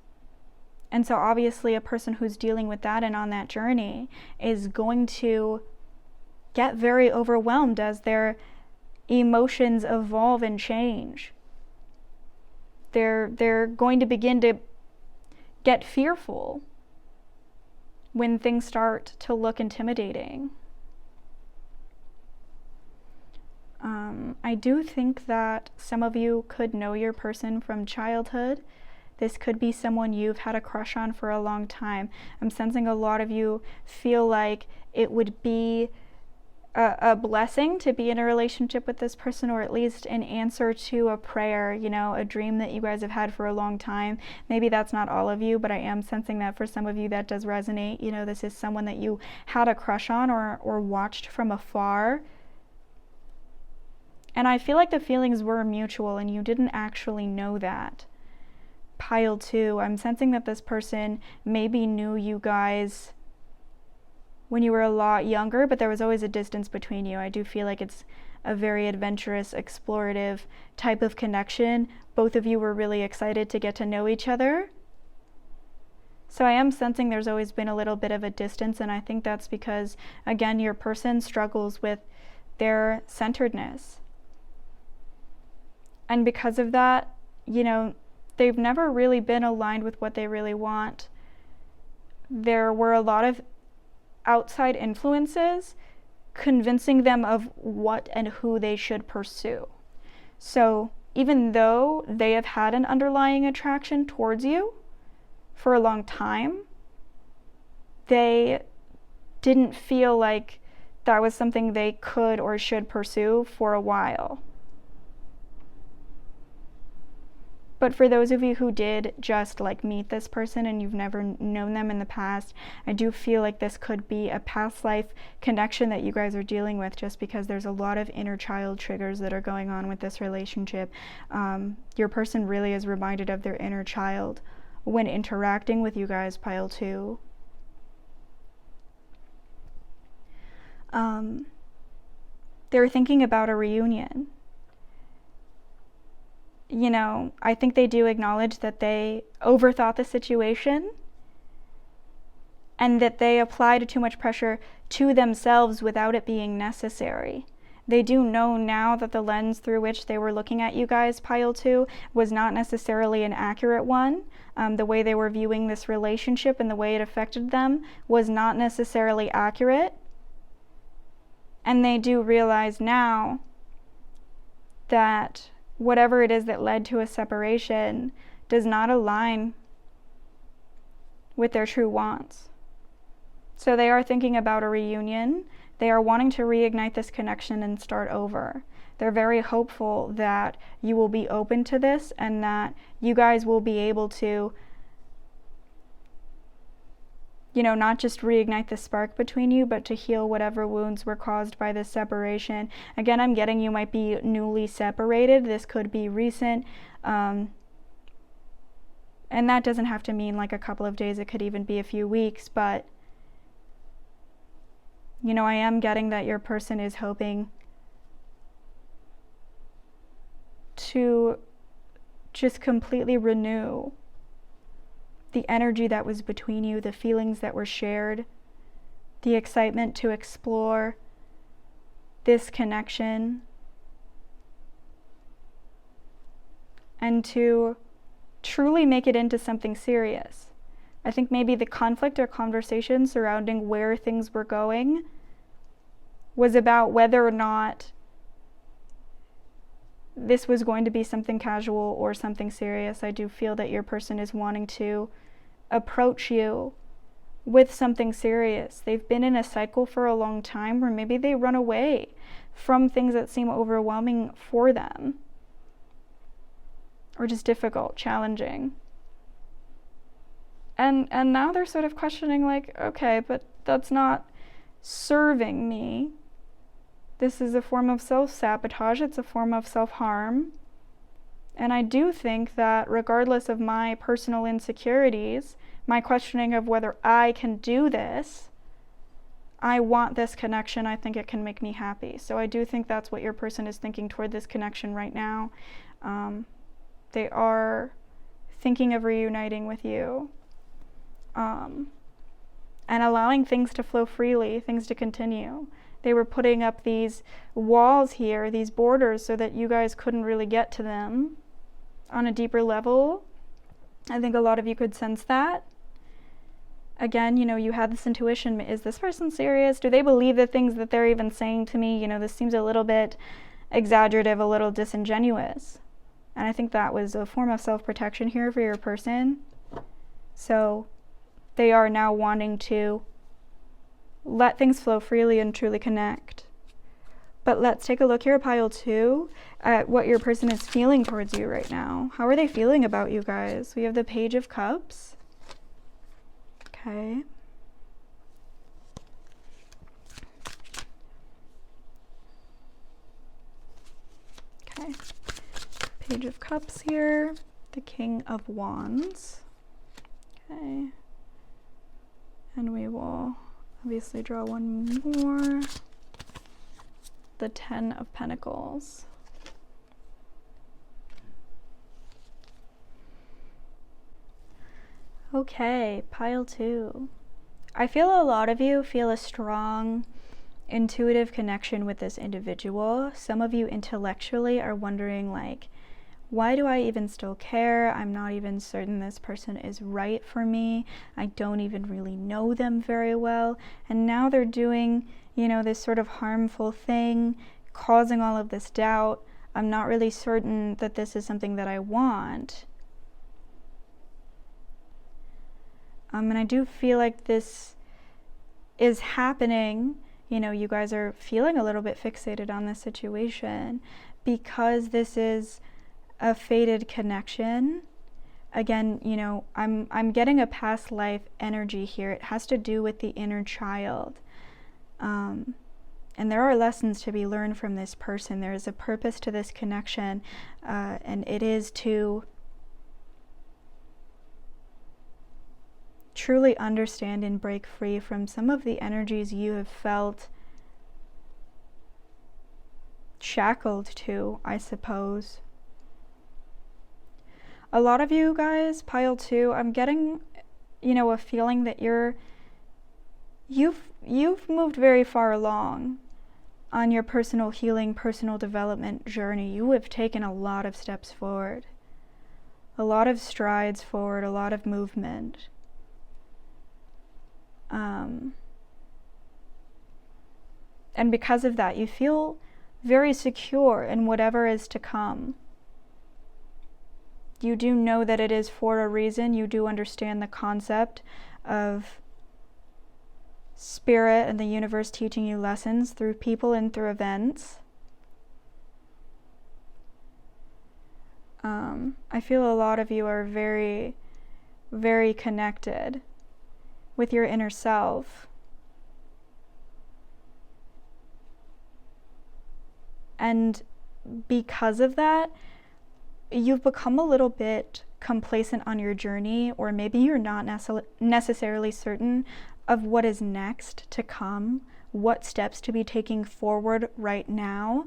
And so obviously a person who's dealing with that and on that journey is going to get very overwhelmed as their emotions evolve and change. They're going to begin to get fearful when things start to look intimidating. I do think that some of you could know your person from childhood. This could be someone you've had a crush on for a long time. I'm sensing a lot of you feel like it would be a blessing to be in a relationship with this person, or at least an answer to a prayer, a dream that you guys have had for a long time. Maybe that's not all of you, but I am sensing that for some of you that does resonate. This is someone that you had a crush on or watched from afar. And I feel like the feelings were mutual and you didn't actually know that. Pile 2, I'm sensing that this person maybe knew you guys when you were a lot younger, but there was always a distance between you. I do feel like it's a very adventurous, explorative type of connection. Both of you were really excited to get to know each other. So I am sensing there's always been a little bit of a distance, and I think that's because, again, your person struggles with their centeredness. And because of that, they've never really been aligned with what they really want. There were a lot of outside influences convincing them of what and who they should pursue. So even though they have had an underlying attraction towards you for a long time, they didn't feel like that was something they could or should pursue for a while. But for those of you who did just meet this person and you've never known them in the past, I do feel like this could be a past life connection that you guys are dealing with, just because there's a lot of inner child triggers that are going on with this relationship. Your person really is reminded of their inner child when interacting with you guys, pile 2. They're thinking about a reunion. I think they do acknowledge that they overthought the situation and that they applied too much pressure to themselves without it being necessary. They do know now that the lens through which they were looking at you guys, pile 2, was not necessarily an accurate one. The way they were viewing this relationship and the way it affected them was not necessarily accurate. And they do realize now that whatever it is that led to a separation does not align with their true wants. So they are thinking about a reunion. They are wanting to reignite this connection and start over. They're very hopeful that you will be open to this and that you guys will be able to, you know, not just reignite the spark between you, but to heal whatever wounds were caused by this separation. Again, I'm getting you might be newly separated. This could be recent. And that doesn't have to mean like a couple of days. It could even be a few weeks. But, you know, I am getting that your person is hoping to just completely renew the energy that was between you, the feelings that were shared, the excitement to explore this connection, and to truly make it into something serious. I think maybe the conflict or conversation surrounding where things were going was about whether or not this was going to be something casual or something serious. I do feel that your person is wanting to approach you with something serious. They've been in a cycle for a long time where maybe they run away from things that seem overwhelming for them, or just difficult, challenging. And now they're sort of questioning, like, okay, but that's not serving me. This is a form of self-sabotage. It's a form of self-harm. And I do think that regardless of my personal insecurities, my questioning of whether I can do this, I want this connection. I think it can make me happy. So I do think that's what your person is thinking toward this connection right now. They are thinking of reuniting with you. And allowing things to flow freely, things to continue. They were putting up these walls here, these borders, so that you guys couldn't really get to them on a deeper level. I think a lot of you could sense that. Again, you know, you had this intuition. Is this person serious? Do they believe the things that they're even saying to me? You know, this seems a little bit exaggerative, a little disingenuous. And I think that was a form of self-protection here for your person. So they are now wanting to let things flow freely and truly connect. But let's take a look here, pile 2, at what your person is feeling towards you right now. How are they feeling about you guys? We have the Page of Cups. Okay. Okay. Page of Cups here. The King of Wands. Okay. And we will obviously draw one more. The 10 of Pentacles. Okay, pile 2. I feel a lot of you feel a strong intuitive connection with this individual. Some of you intellectually are wondering, like, why do I even still care? I'm not even certain this person is right for me. I don't even really know them very well. And now they're doing, you know, this sort of harmful thing, causing all of this doubt. I'm not really certain that this is something that I want. And I do feel like this is happening. You know, you guys are feeling a little bit fixated on this situation because this is a fated connection. Again, you know, I'm getting a past life energy here. It has to do with the inner child. And there are lessons to be learned from this person. There is a purpose to this connection, and it is to truly understand and break free from some of the energies you have felt shackled to, I suppose. A lot of you guys, pile 2, I'm getting, you know, a feeling that you're you've moved very far along on your personal healing, personal development journey. You have taken a lot of steps forward, a lot of strides forward, a lot of movement. And because of that, you feel very secure in whatever is to come. You do know that it is for a reason. You do understand the concept of spirit and the universe teaching you lessons through people and through events. I feel a lot of you are very, very connected with your inner self. And because of that, you've become a little bit complacent on your journey, or maybe you're not necessarily certain of what is next to come, what steps to be taking forward right now,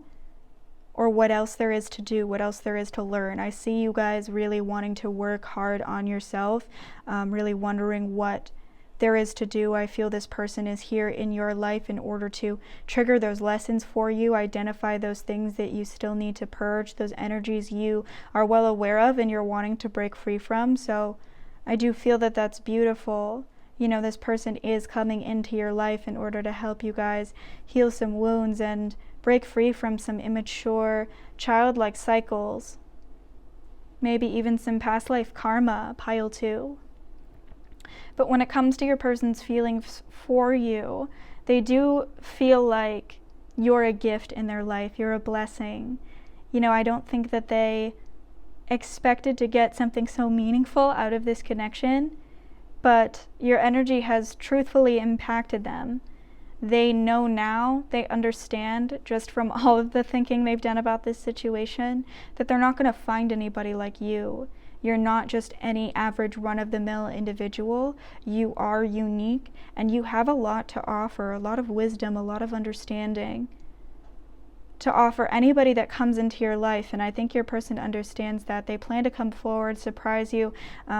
or what else there is to do, what else there is to learn. I see you guys really wanting to work hard on yourself, really wondering what there is to do. I feel this person is here in your life in order to trigger those lessons for you, identify those things that you still need to purge, those energies you are well aware of and you're wanting to break free from. So I do feel that that's beautiful. You know, this person is coming into your life in order to help you guys heal some wounds and break free from some immature, childlike cycles. Maybe even some past life karma, pile 2. But when it comes to your person's feelings for you, they do feel like you're a gift in their life, you're a blessing. You know, I don't think that they expected to get something so meaningful out of this connection, but your energy has truthfully impacted them. They know now, they understand just from all of the thinking they've done about this situation, that they're not going to find anybody like you. You're not just any average run-of-the-mill individual. You are unique, and you have a lot to offer, a lot of wisdom, a lot of understanding to offer anybody that comes into your life. And I think your person understands that. They plan to come forward, surprise you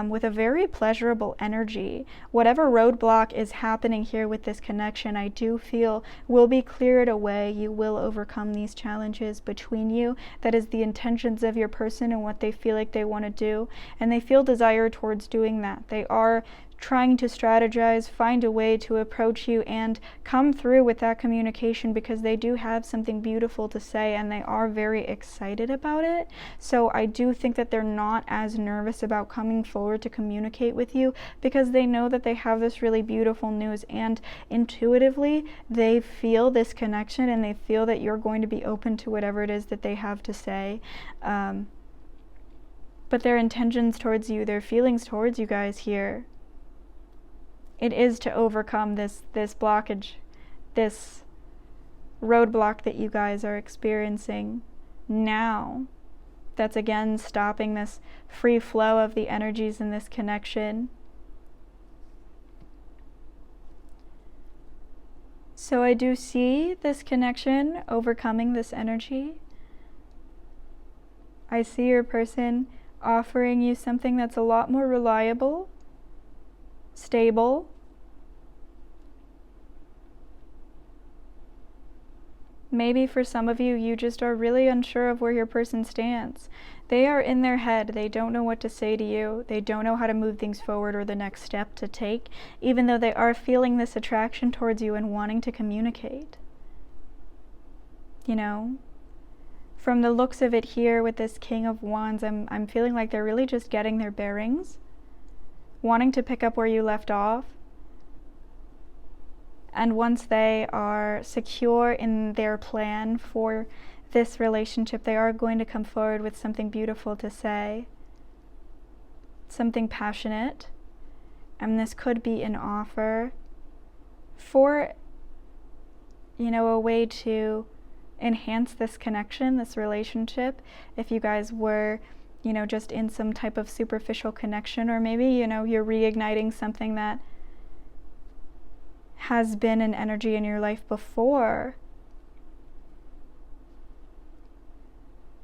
with a very pleasurable energy. Whatever roadblock is happening here with this connection, I do feel will be cleared away. You will overcome these challenges between you. That is the intentions of your person and what they feel like they want to do. And they feel desire towards doing that. They are trying to strategize, find a way to approach you and come through with that communication, because they do have something beautiful to say and they are very excited about it. So I do think that they're not as nervous about coming forward to communicate with you, because they know that they have this really beautiful news, and intuitively they feel this connection and they feel that you're going to be open to whatever it is that they have to say. But their intentions towards you, their feelings towards you guys here, it is to overcome this blockage, this roadblock that you guys are experiencing now. That's again stopping this free flow of the energies in this connection. So I do see this connection overcoming this energy. I see your person offering you something that's a lot more reliable, stable, maybe for some of you, you just are really unsure of where your person stands. They are in their head. They don't know what to say to you. They don't know how to move things forward or the next step to take, even though they are feeling this attraction towards you and wanting to communicate. You know, from the looks of it here with this King of Wands, I'm feeling like they're really just getting their bearings, wanting to pick up where you left off. And once they are secure in their plan for this relationship, they are going to come forward with something beautiful to say, something passionate. And this could be an offer for, you know, a way to enhance this connection, this relationship. If you guys were, you know, just in some type of superficial connection, or maybe, you know, you're reigniting something that has been an energy in your life before.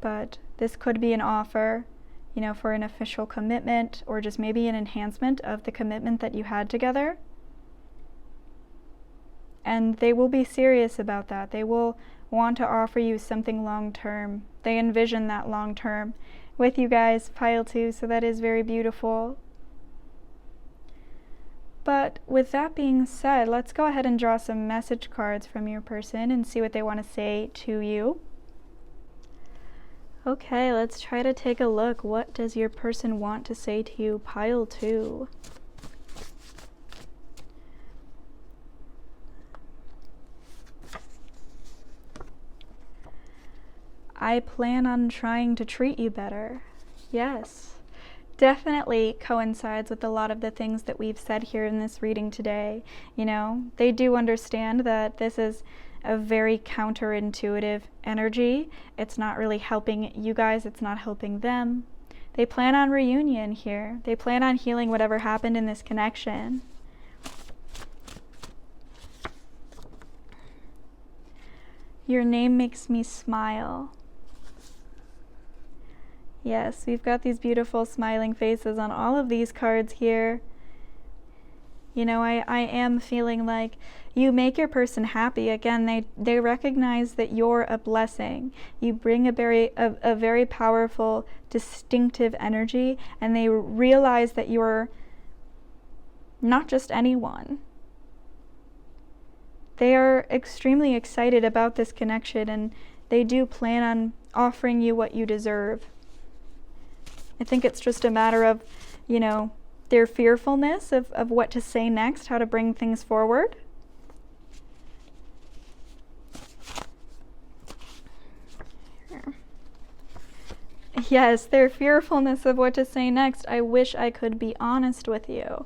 But this could be an offer, you know, for an official commitment, or just maybe an enhancement of the commitment that you had together. and they will be serious about that. They will want to offer you something long-term. They envision that long-term with you guys, pile 2, so that is very beautiful. But with that being said, let's go ahead and draw some message cards from your person and see what they want to say to you. Okay, let's try to take a look. What does your person want to say to you, pile 2? I plan on trying to treat you better. Yes, definitely coincides with a lot of the things that we've said here in this reading today. You know, they do understand that this is a very counterintuitive energy. It's not really helping you guys, it's not helping them. They plan on reunion here. They plan on healing whatever happened in this connection. Your name makes me smile. Yes, we've got these beautiful smiling faces on all of these cards here. You know, I am feeling like you make your person happy. Again, they recognize that you're a blessing. You bring a very powerful, distinctive energy, and they realize that you're not just anyone. They are extremely excited about this connection, and they do plan on offering you what you deserve. I think it's just a matter of, you know, their fearfulness of what to say next, how to bring things forward. Here. Yes, their fearfulness of what to say next. I wish I could be honest with you.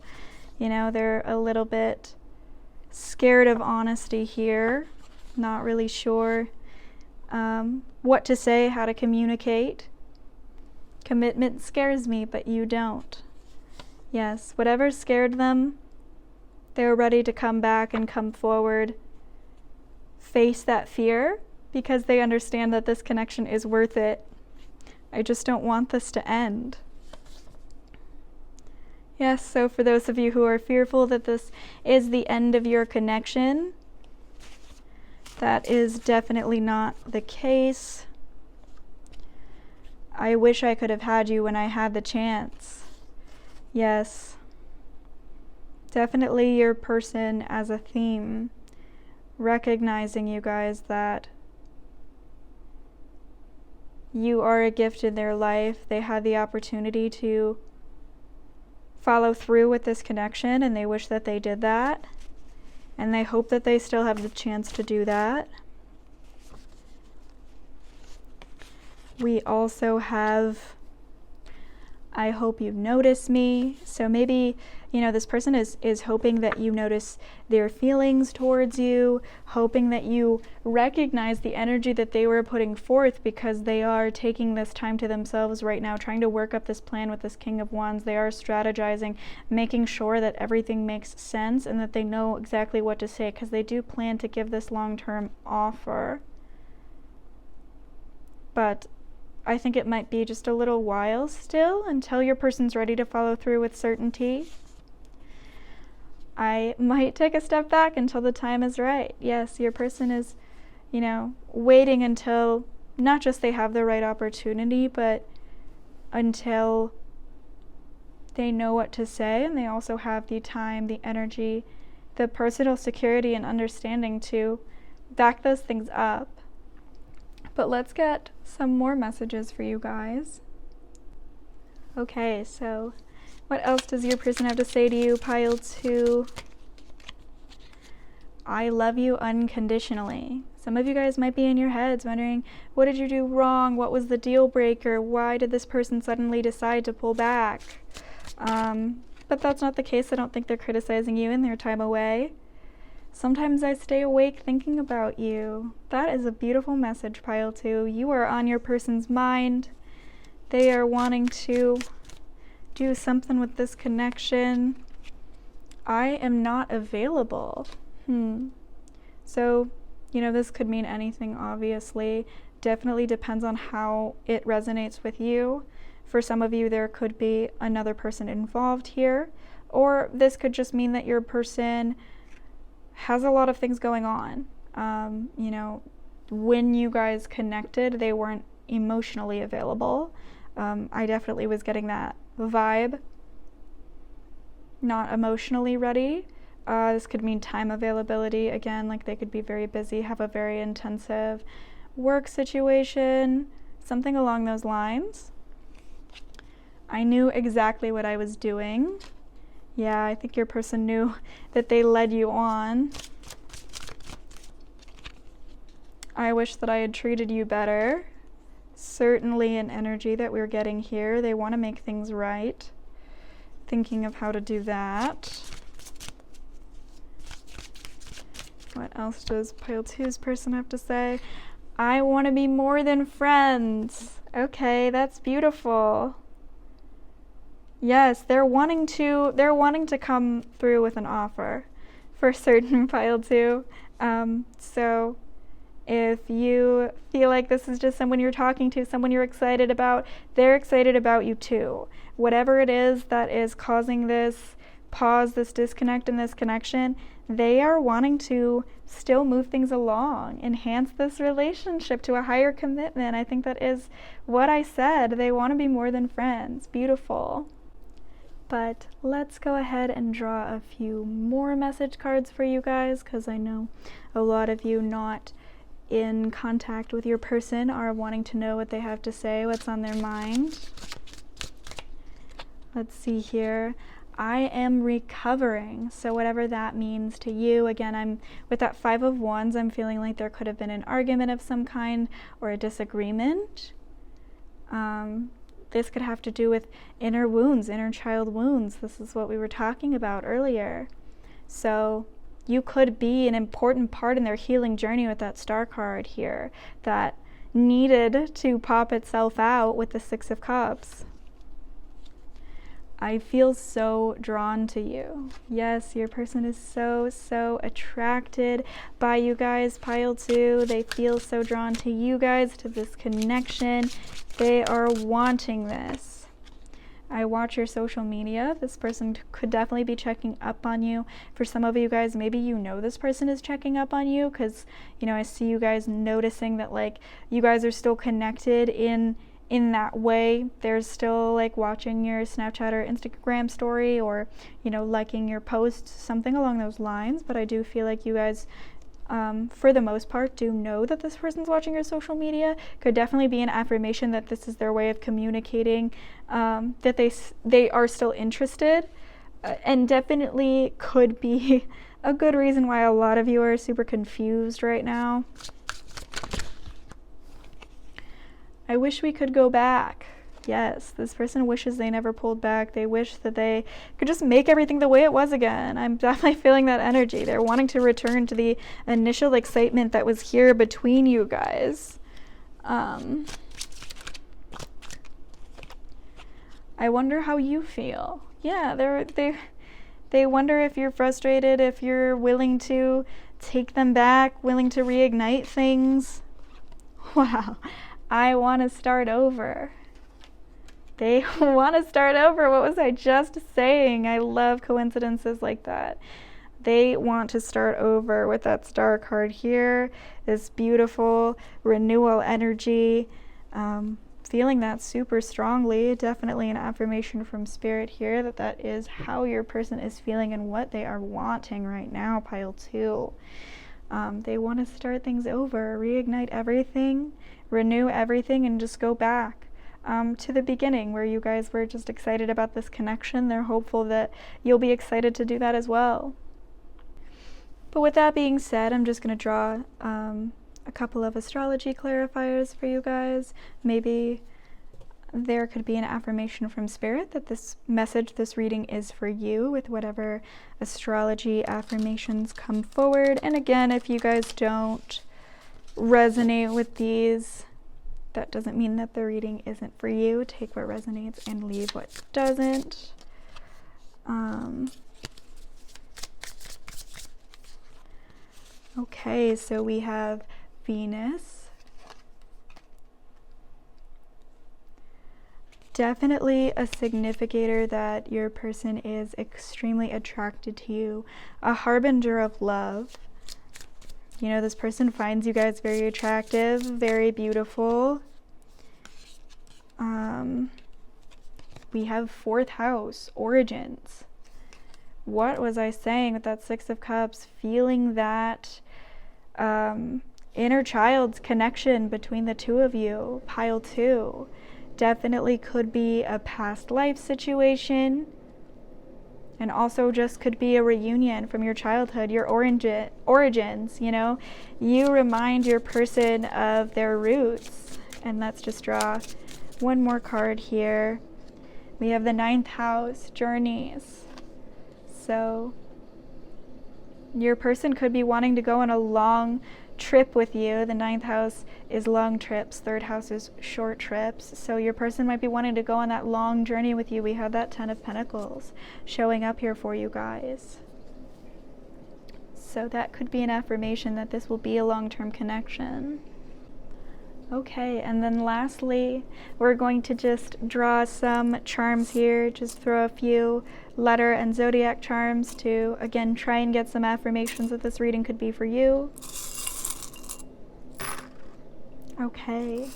You know, they're a little bit scared of honesty here, not really sure what to say, how to communicate. Commitment scares me, but you don't. Yes, whatever scared them, they're ready to come back and come forward, face that fear, because they understand that this connection is worth it. I just don't want this to end. Yes, so for those of you who are fearful that this is the end of your connection, that is definitely not the case. I wish I could have had you when I had the chance. Yes, definitely your person as a theme, recognizing you guys that you are a gift in their life. They had the opportunity to follow through with this connection, and they wish that they did that, and they hope that they still have the chance to do that. We also have, I hope you notice me. So maybe, you know, this person is hoping that you notice their feelings towards you, hoping that you recognize the energy that they were putting forth, because they are taking this time to themselves right now, trying to work up this plan with this King of Wands. They are strategizing, making sure that everything makes sense and that they know exactly what to say, because they do plan to give this long-term offer. But I think it might be just a little while still until your person's ready to follow through with certainty. I might take a step back until the time is right. Yes, your person is, you know, waiting until not just they have the right opportunity, but until they know what to say, and they also have the time, the energy, the personal security and understanding to back those things up. But let's get some more messages for you guys. Okay, so what else does your person have to say to you, pile 2? I love you unconditionally. Some of you guys might be in your heads wondering, what did you do wrong? What was the deal breaker? Why did this person suddenly decide to pull back? But that's not the case. I don't think they're criticizing you in their time away. Sometimes I stay awake thinking about you. That is a beautiful message, pile 2. You are on your person's mind. They are wanting to do something with this connection. I am not available. So, you know, this could mean anything, obviously. Definitely depends on how it resonates with you. For some of you, there could be another person involved here. Or this could just mean that your person has a lot of things going on. You know, when you guys connected, they weren't emotionally available. I definitely was getting that vibe. Not emotionally ready. This could mean time availability. Again, like they could be very busy, have a very intensive work situation, something along those lines. I knew exactly what I was doing. Yeah, I think your person knew that they led you on. I wish that I had treated you better. Certainly an energy that we're getting here. They want to make things right. Thinking of how to do that. What else does pile 2's person have to say? I want to be more than friends. Okay, that's beautiful. Yes, they're wanting to come through with an offer for certain, pile 2. So if you feel like this is just someone you're talking to, someone you're excited about, they're excited about you too. Whatever it is that is causing this pause, this disconnect, and this connection, they are wanting to still move things along, enhance this relationship to a higher commitment. I think that is what I said. They want to be more than friends. Beautiful. But let's go ahead and draw a few more message cards for you guys, because I know a lot of you not in contact with your person are wanting to know what they have to say, what's on their mind. Let's see here. I am recovering. So whatever that means to you. Again, I'm with that 5 of Wands, I'm feeling like there could have been an argument of some kind or a disagreement. This could have to do with inner wounds, inner child wounds. This is what we were talking about earlier. So you could be an important part in their healing journey with that star card here that needed to pop itself out with the 6 of Cups. I feel so drawn to you. Yes, your person is so attracted by you guys, pile 2. They feel so drawn to you guys, to this connection. They are wanting this. I watch your social media. This person could definitely be checking up on you. For some of you guys, maybe you know this person is checking up on you because, you know, I see you guys noticing that, like, you guys are still connected in that way. They're still like watching your Snapchat or Instagram story, or, you know, liking your posts, something along those lines. But I do feel like you guys, for the most part, do know that this person's watching your social media. Could definitely be an affirmation that this is their way of communicating that they are still interested, and definitely could be a good reason why a lot of you are super confused right now. I wish we could go back. Yes, this person wishes they never pulled back. They wish that they could just make everything the way it was again. I'm definitely feeling that energy. They're wanting to return to the initial excitement that was here between you guys. I wonder how you feel. Yeah, they wonder if you're frustrated, if you're willing to take them back, willing to reignite things. Wow. I want to start over. They want to start over. What was I just saying? I love coincidences like that. They want to start over with that star card here. This beautiful renewal energy. Feeling that super strongly. Definitely an affirmation from Spirit here that is how your person is feeling and what they are wanting right now, pile 2. They want to start things over, reignite everything, renew everything, and just go back to the beginning where you guys were just excited about this connection. They're hopeful that you'll be excited to do that as well. But with that being said, I'm just going to draw a couple of astrology clarifiers for you guys. Maybe there could be an affirmation from Spirit that this message, this reading is for you, with whatever astrology affirmations come forward. And again, if you guys don't resonate with these, that doesn't mean that the reading isn't for you. Take what resonates and leave what doesn't. Okay, so we have Venus, Definitely a significator that your person is extremely attracted to you, a harbinger of love. You know, this person finds you guys very attractive, very beautiful. We have 4th house, origins. What was I saying with that 6 of Cups? Feeling that inner child's connection between the two of you. Pile 2. Definitely could be a past life situation. And also just could be a reunion from your childhood, your origins, you know. You remind your person of their roots. And let's just draw one more card here. We have the 9th house, journeys. So your person could be wanting to go on a long trip with you. The 9th house is long trips, 3rd house is short trips. So your person might be wanting to go on that long journey with you. We have that 10 of Pentacles showing up here for you guys. So that could be an affirmation that this will be a long-term connection. Okay, and then lastly, we're going to just draw some charms here. Just throw a few letter and zodiac charms to, again, try and get some affirmations that this reading could be for you. Okay,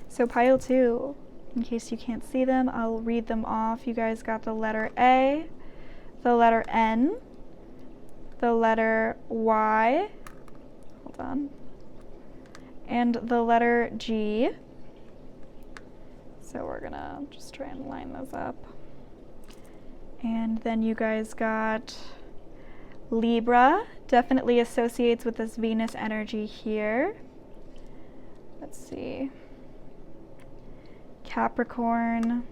so pile 2, in case you can't see them, I'll read them off. You guys got the letter A, the letter N, the letter Y, hold on, and the letter G. So we're gonna just try and line those up. And then you guys got Libra, definitely associates with this Venus energy here. Let's see. Capricorn.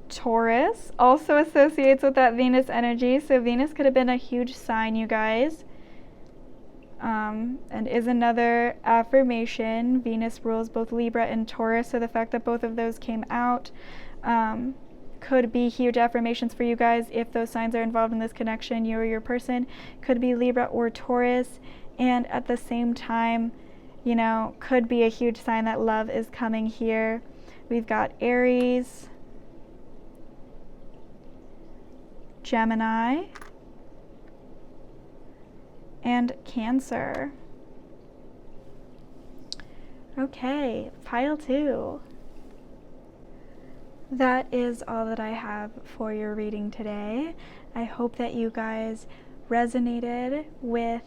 Taurus also associates with that Venus energy. So Venus could have been a huge sign, you guys. And is another affirmation. Venus rules both Libra and Taurus. So the fact that both of those came out could be huge affirmations for you guys. If those signs are involved in this connection, you or your person could be Libra or Taurus. And at the same time, you know, could be a huge sign that love is coming here. We've got Aries, Gemini, and Cancer. Okay, pile 2. That is all that I have for your reading today. I hope that you guys resonated with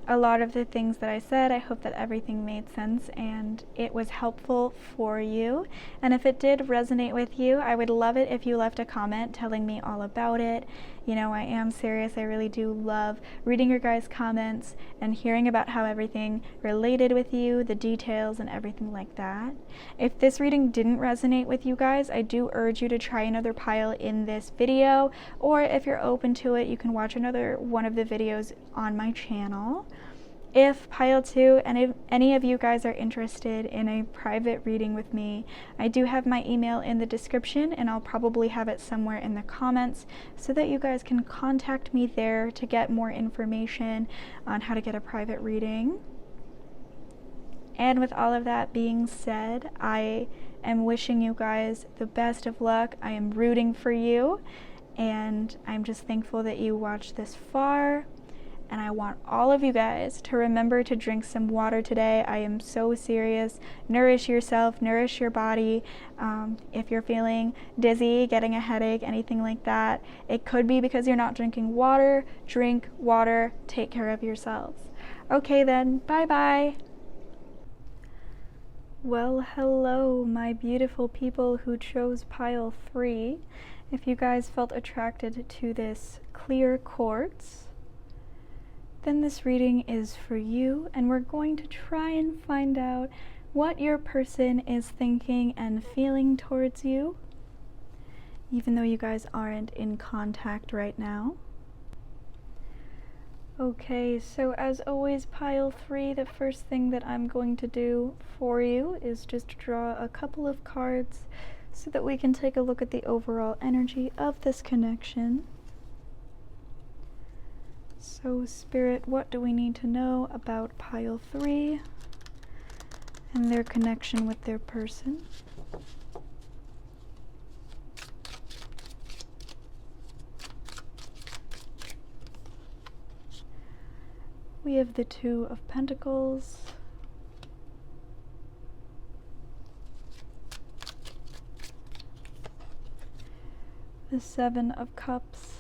a lot of the things that I said. I hope that everything made sense and it was helpful for you. And if it did resonate with you, I would love it if you left a comment telling me all about it. You know, I am serious. I really do love reading your guys' comments and hearing about how everything related with you, the details and everything like that. If this reading didn't resonate with you guys, I do urge you to try another pile in this video, or if you're open to it, you can watch another one of the videos on my channel. If pile 2 and if any of you guys are interested in a private reading with me, I do have my email in the description and I'll probably have it somewhere in the comments so that you guys can contact me there to get more information on how to get a private reading. And with all of that being said, I am wishing you guys the best of luck. I am rooting for you and I'm just thankful that you watched this far. And I want all of you guys to remember to drink some water today. I am so serious. Nourish yourself, nourish your body. If you're feeling dizzy, getting a headache, anything like that, it could be because you're not drinking water. Drink water, take care of yourselves. Okay then, bye-bye. Well, hello, my beautiful people who chose pile 3. If you guys felt attracted to this clear quartz, then this reading is for you, and we're going to try and find out what your person is thinking and feeling towards you, even though you guys aren't in contact right now. Okay, so as always, pile 3, the first thing that I'm going to do for you is just draw a couple of cards so that we can take a look at the overall energy of this connection. So Spirit, what do we need to know about pile 3? and their connection with their person. We have the Two of Pentacles. The Seven of Cups.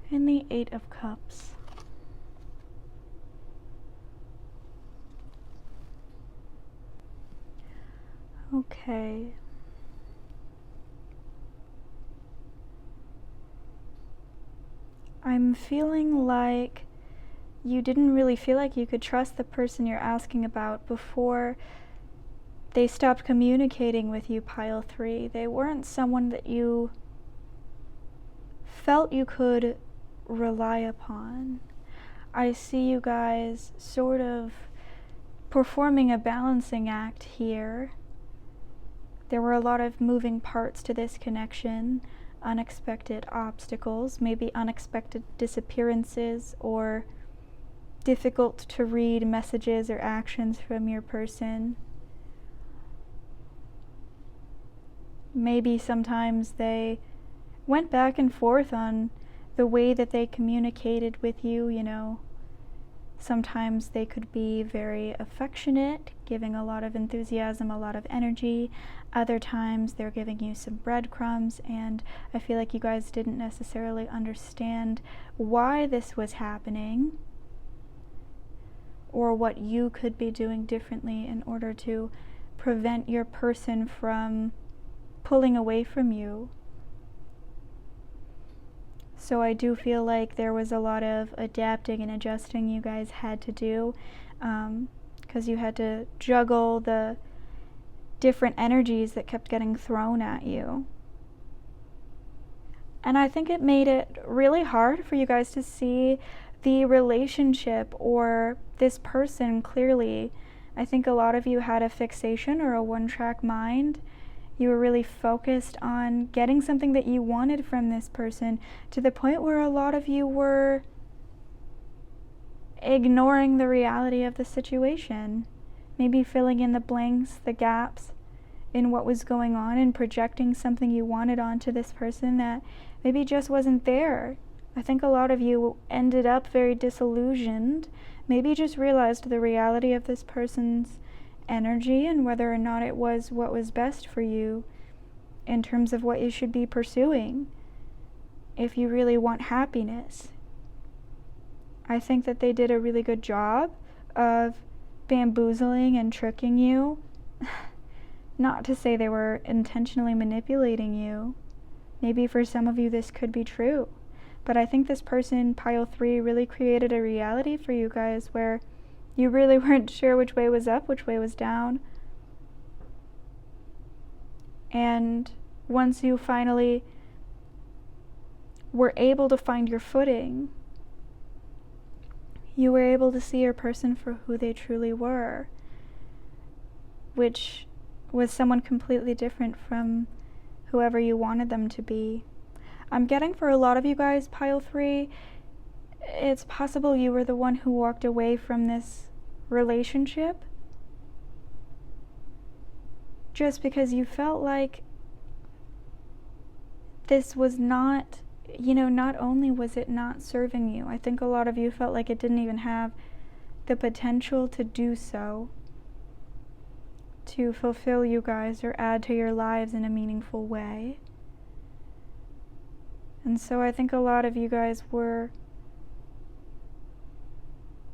And the Eight of Cups. Okay. I'm feeling like you didn't really feel like you could trust the person you're asking about before they stopped communicating with you, pile 3. They weren't someone that you felt you could rely upon. I see you guys sort of performing a balancing act here. There were a lot of moving parts to this connection. Unexpected obstacles, maybe unexpected disappearances, or difficult to read messages or actions from your person. Maybe sometimes they went back and forth on the way that they communicated with you, you know. Sometimes they could be very affectionate, giving a lot of enthusiasm, a lot of energy. Other times they're giving you some breadcrumbs, and I feel like you guys didn't necessarily understand why this was happening or what you could be doing differently in order to prevent your person from pulling away from you. So I do feel like there was a lot of adapting and adjusting you guys had to do, because you had to juggle the different energies that kept getting thrown at you. And I think it made it really hard for you guys to see the relationship or this person clearly. I think a lot of you had a fixation or a one-track mind. You were really focused on getting something that you wanted from this person, to the point where a lot of you were ignoring the reality of the situation. Maybe filling in the blanks, the gaps in what was going on, and projecting something you wanted onto this person that maybe just wasn't there. I think a lot of you ended up very disillusioned, maybe just realized the reality of this person's energy and whether or not it was what was best for you in terms of what you should be pursuing if you really want happiness. I think that they did a really good job of bamboozling and tricking you. Not to say they were intentionally manipulating you. Maybe for some of you this could be true. But I think this person, pile 3, really created a reality for you guys where you really weren't sure which way was up, which way was down. And once you finally were able to find your footing, you were able to see your person for who they truly were, which was someone completely different from whoever you wanted them to be. I'm getting for a lot of you guys, pile 3, it's possible you were the one who walked away from this relationship just because you felt like this was not, not only was it not serving you, I think a lot of you felt like it didn't even have the potential to do so, to fulfill you guys or add to your lives in a meaningful way. And so I think a lot of you guys were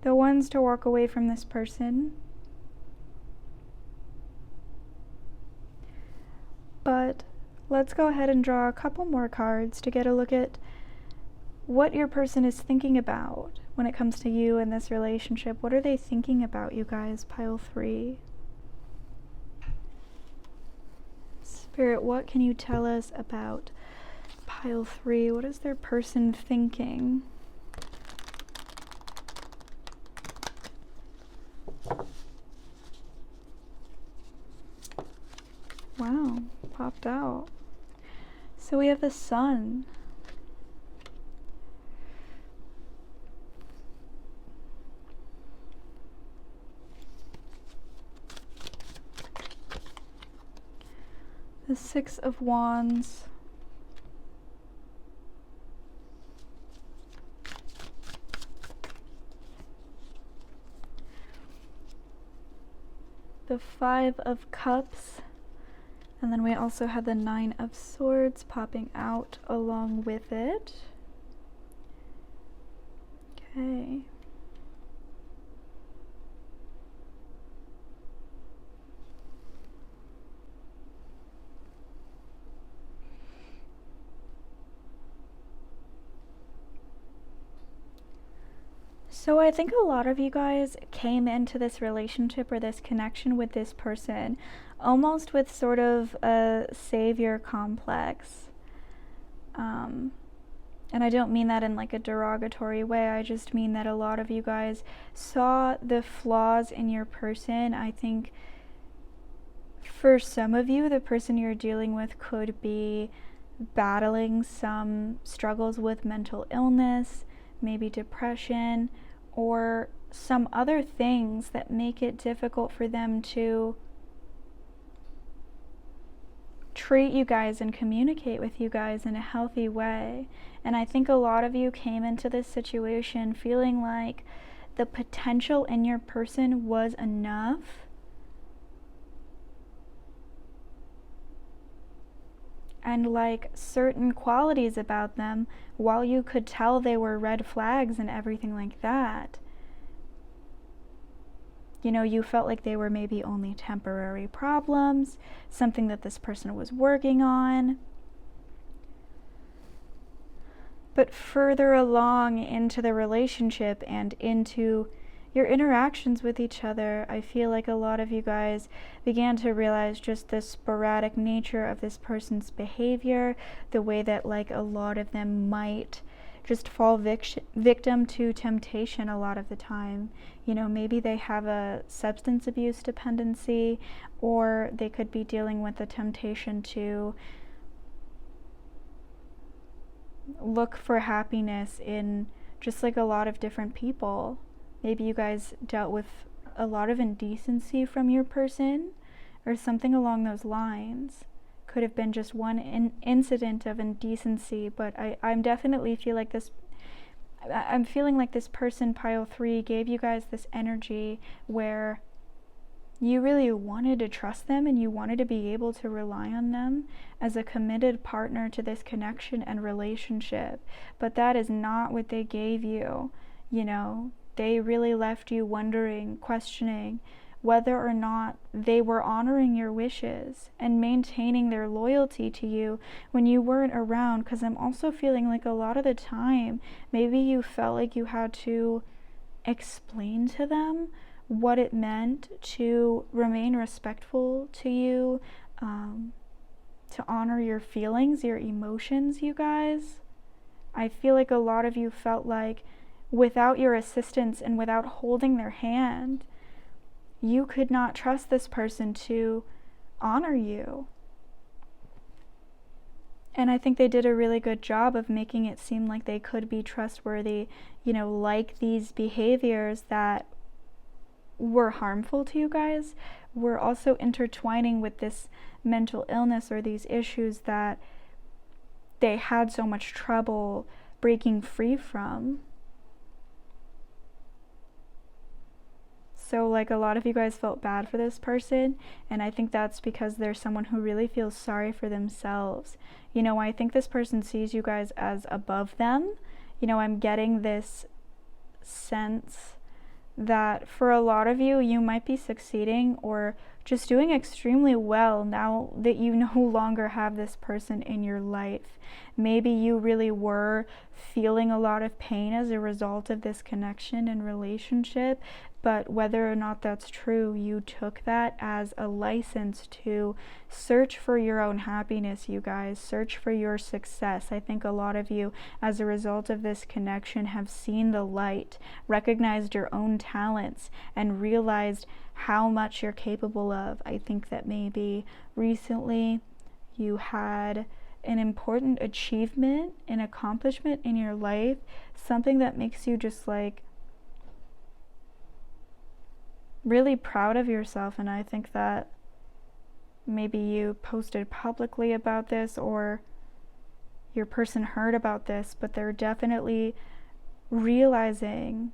the ones to walk away from this person. But let's go ahead and draw a couple more cards to get a look at what your person is thinking about when it comes to you and this relationship. What are they thinking about, you guys, pile 3? Spirit, what can you tell us about pile 3? What is their person thinking? Wow, popped out. So we have the Sun. The Six of Wands. The Five of Cups. And then we also had the Nine of Swords popping out along with it. Okay. So I think a lot of you guys came into this relationship or this connection with this person almost with sort of a savior complex. And I don't mean that in like a derogatory way. I just mean that a lot of you guys saw the flaws in your person. I think for some of you, the person you're dealing with could be battling some struggles with mental illness, maybe depression, or some other things that make it difficult for them to treat you guys and communicate with you guys in a healthy way. And I think a lot of you came into this situation feeling like the potential in your person was enough, and like certain qualities about them, while you could tell they were red flags and everything like that, you know, you felt like they were maybe only temporary problems, something that this person was working on. But further along into the relationship and into your interactions with each other, I feel like a lot of you guys began to realize just the sporadic nature of this person's behavior, the way that like a lot of them might just fall victim to temptation a lot of the time. You know, maybe they have a substance abuse dependency, or they could be dealing with the temptation to look for happiness in just like a lot of different people. Maybe you guys dealt with a lot of indecency from your person or something along those lines. Could have been just one incident of indecency, but I'm definitely feel like this, I'm feeling like this person, pile 3, gave you guys this energy where you really wanted to trust them and you wanted to be able to rely on them as a committed partner to this connection and relationship. But that is not what they gave you. You know, they really left you wondering, questioning whether or not they were honoring your wishes and maintaining their loyalty to you when you weren't around. Because I'm also feeling like a lot of the time, maybe you felt like you had to explain to them what it meant to remain respectful to you, to honor your feelings, your emotions, you guys. I feel like a lot of you felt like without your assistance and without holding their hand, you could not trust this person to honor you. And I think they did a really good job of making it seem like they could be trustworthy, you know, like these behaviors that were harmful to you guys were also intertwining with this mental illness or these issues that they had so much trouble breaking free from. So like a lot of you guys felt bad for this person, and I think that's because they're someone who really feels sorry for themselves. You know, I think this person sees you guys as above them. You know, I'm getting this sense that for a lot of you, you might be succeeding or just doing extremely well now that you no longer have this person in your life. Maybe you really were feeling a lot of pain as a result of this connection and relationship, but whether or not that's true, you took that as a license to search for your own happiness, you guys. Search for your success. I think a lot of you, as a result of this connection, have seen the light, recognized your own talents, and realized how much you're capable of. I think that maybe recently you had an important achievement, an accomplishment in your life, something that makes you just like really proud of yourself. And I think that maybe you posted publicly about this, or your person heard about this, but they're definitely realizing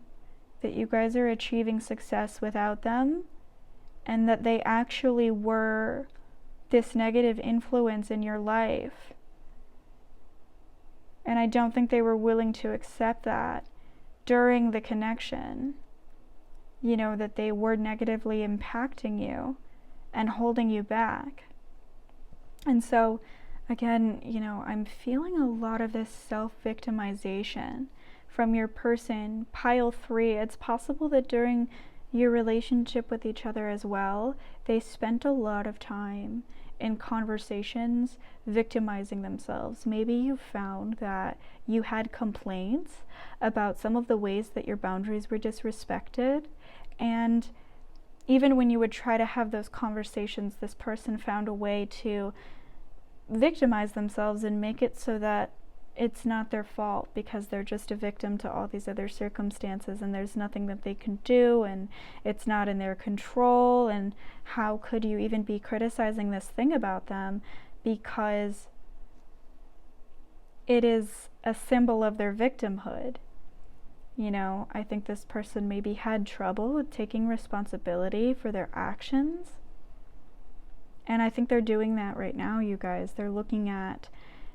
that you guys are achieving success without them, and that they actually were this negative influence in your life. And I don't think they were willing to accept that during the connection, you know, that they were negatively impacting you and holding you back. And so, again, you know, I'm feeling a lot of this self-victimization from your person. Pile 3, it's possible that during your relationship with each other as well, they spent a lot of time in conversations victimizing themselves. Maybe you found that you had complaints about some of the ways that your boundaries were disrespected, and even when you would try to have those conversations, this person found a way to victimize themselves and make it so that it's not their fault, because they're just a victim to all these other circumstances, and there's nothing that they can do, and it's not in their control, and how could you even be criticizing this thing about them, because it is a symbol of their victimhood. You know, I think this person maybe had trouble with taking responsibility for their actions, and I think they're doing that right now, you guys. They're looking at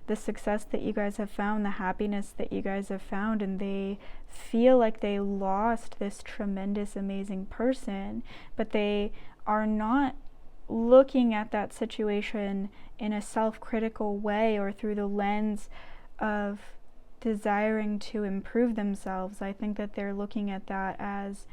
the success that you guys have found, the happiness that you guys have found, and they feel like they lost this tremendous, amazing person, but they are not looking at that situation in a self-critical way or through the lens of desiring to improve themselves. I think that they're looking at that as,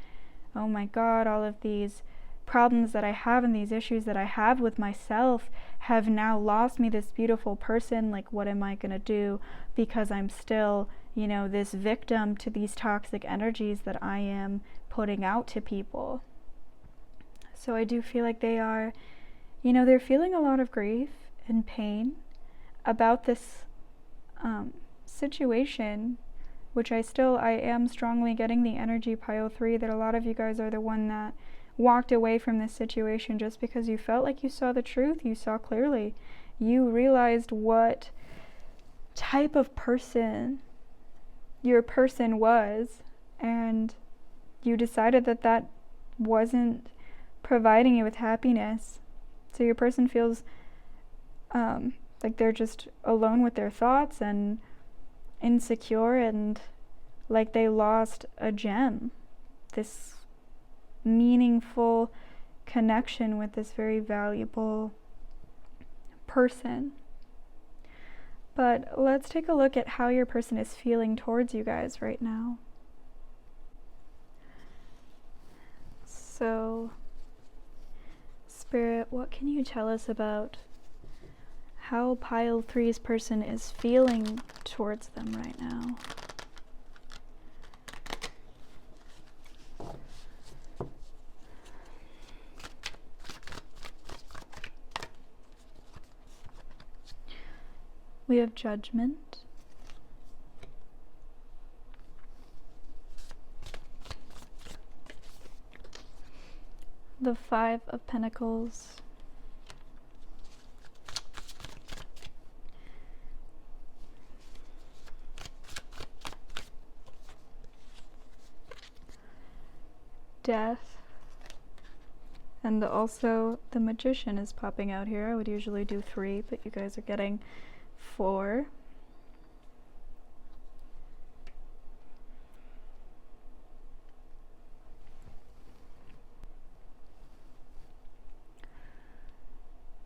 oh my God, all of these problems that I have and these issues that I have with myself have now lost me this beautiful person. Like, what am I gonna do, because I'm still, you know, this victim to these toxic energies that I am putting out to people. So I do feel like they are, you know, they're feeling a lot of grief and pain about this situation, which I am strongly getting the energy, Pile 3, that a lot of you guys are the one that walked away from this situation just because you felt like you saw the truth, you saw clearly, you realized what type of person your person was, and you decided that that wasn't providing you with happiness. So your person feels like they're just alone with their thoughts and insecure, and like they lost a gem, this meaningful connection with this very valuable person. But let's take a look at how your person is feeling towards you guys right now. So, Spirit, what can you tell us about how Pile 3's person is feeling towards them right now? We have Judgment. The 5 of Pentacles. Death. And also the Magician is popping out here. I would usually do 3, but you guys are getting 4.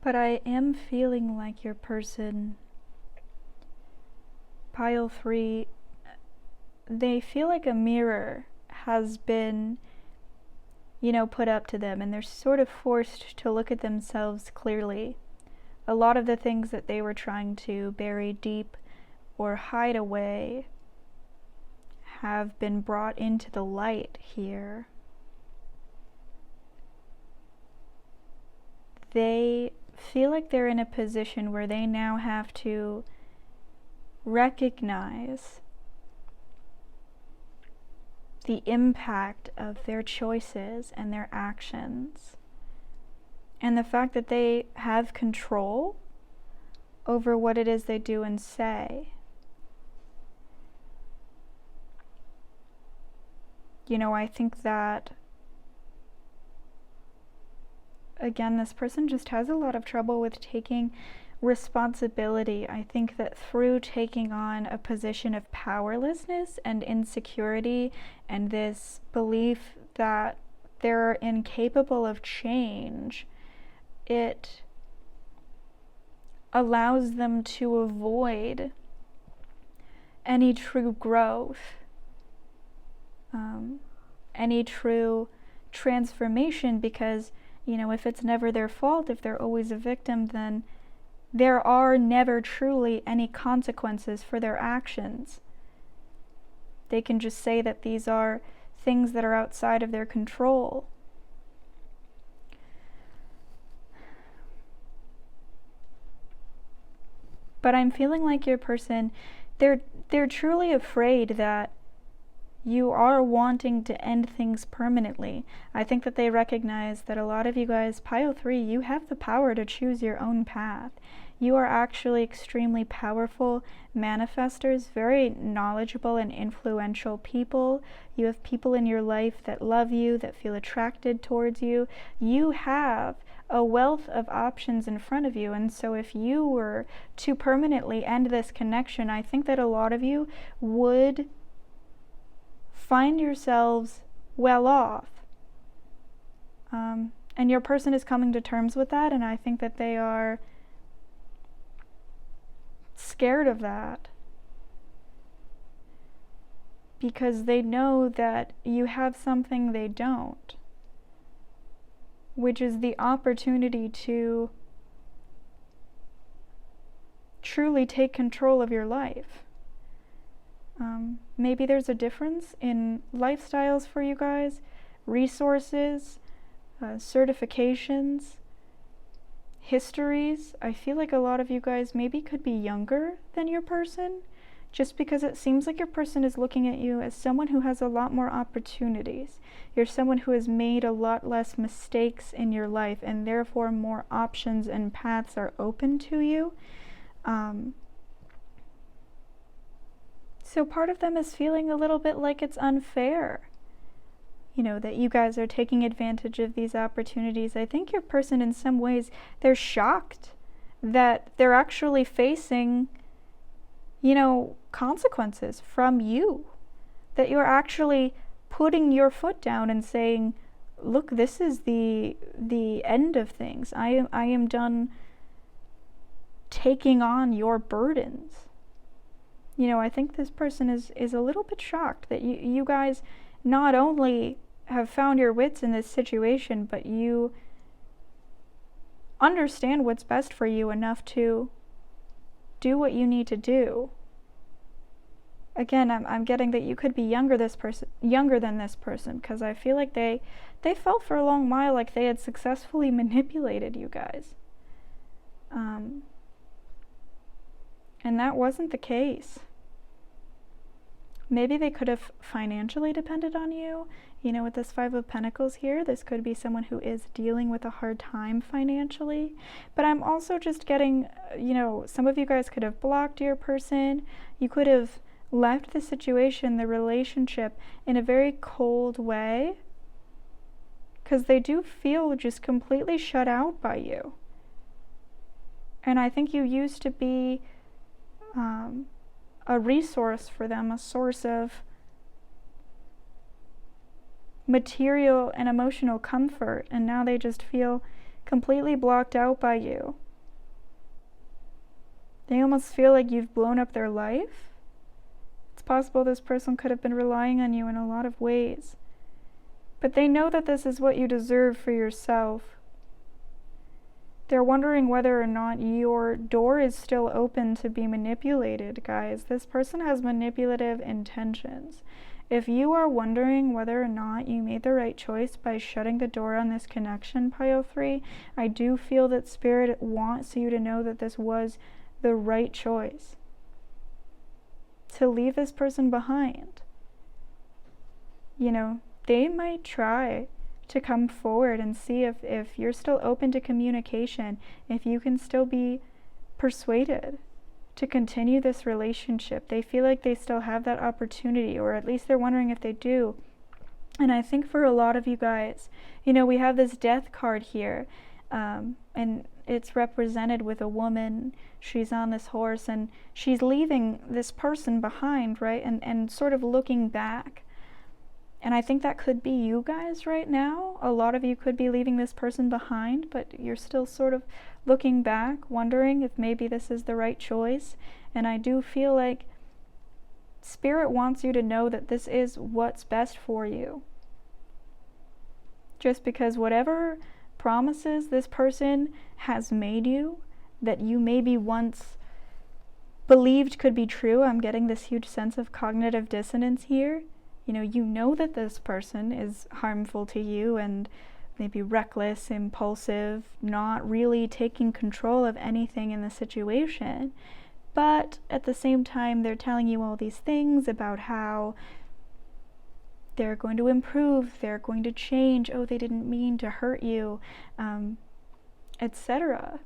But I am feeling like your person, Pile 3, they feel like a mirror has been, you know, put up to them, and they're sort of forced to look at themselves clearly. A lot of the things that they were trying to bury deep or hide away have been brought into the light here. They feel like they're in a position where they now have to recognize the impact of their choices and their actions. and the fact that they have control over what it is they do and say. You know, I think that, again, this person just has a lot of trouble with taking responsibility. I think that through taking on a position of powerlessness and insecurity and this belief that they're incapable of change, it allows them to avoid any true growth, any true transformation, because, you know, if it's never their fault, if they're always a victim, then there are never truly any consequences for their actions. They can just say that these are things that are outside of their control. But I'm feeling like your person, they're truly afraid that you are wanting to end things permanently. I think that they recognize that a lot of you guys, Pile 3, you have the power to choose your own path. You are actually extremely powerful manifestors, very knowledgeable and influential people. You have people in your life that love you, that feel attracted towards you. You have a wealth of options in front of you, and so if you were to permanently end this connection, I think that a lot of you would find yourselves well off. And your person is coming to terms with that, and I think that they are scared of that because they know that you have something they don't, which is the opportunity to truly take control of your life. Maybe there's a difference in lifestyles for you guys, resources, certifications, histories. I feel like a lot of you guys maybe could be younger than your person, just because it seems like your person is looking at you as someone who has a lot more opportunities. You're someone who has made a lot less mistakes in your life, and therefore more options and paths are open to you. So part of them is feeling a little bit like it's unfair, you know, that you guys are taking advantage of these opportunities. I think your person, in some ways, they're shocked that they're actually facing, you know, consequences from you, that you're actually putting your foot down and saying, look, this is the end of things. I am done taking on your burdens. You know, I think this person is a little bit shocked that you guys not only have found your wits in this situation, but you understand what's best for you enough to do what you need to do. Again, I'm getting that you could be younger than this person, because I feel like they felt for a long while like they had successfully manipulated you guys. And that wasn't the case. Maybe they could have financially depended on you. You know, with this Five of Pentacles here, this could be someone who is dealing with a hard time financially. But I'm also just getting, you know, some of you guys could have blocked your person. You could have left the situation, the relationship, in a very cold way, because they do feel just completely shut out by you. And I think you used to be a resource for them, a source of material and emotional comfort, and now they just feel completely blocked out by you. They almost feel like you've blown up their life. It's possible this person could have been relying on you in a lot of ways, but they know that this is what you deserve for yourself. They're wondering whether or not your door is still open to be manipulated, guys. This person has manipulative intentions. If you are wondering whether or not you made the right choice by shutting the door on this connection, Pile 3, I do feel that Spirit wants you to know that this was the right choice. To leave this person behind. You know, they might try to come forward and see if you're still open to communication, if you can still be persuaded to continue this relationship. They feel like they still have that opportunity, or at least they're wondering if they do. And I think for a lot of you guys, you know, we have this death card here, and it's represented with a woman. She's on this horse and she's leaving this person behind, right? And sort of looking back. And I think that could be you guys right now. A lot of you could be leaving this person behind, but you're still sort of looking back, wondering if maybe this is the right choice. And I do feel like Spirit wants you to know that this is what's best for you. Just because whatever promises this person has made you, that you maybe once believed could be true, I'm getting this huge sense of cognitive dissonance here. You know that this person is harmful to you and maybe reckless, impulsive, not really taking control of anything in the situation. But at the same time, they're telling you all these things about how they're going to improve, they're going to change, oh, they didn't mean to hurt you, etc.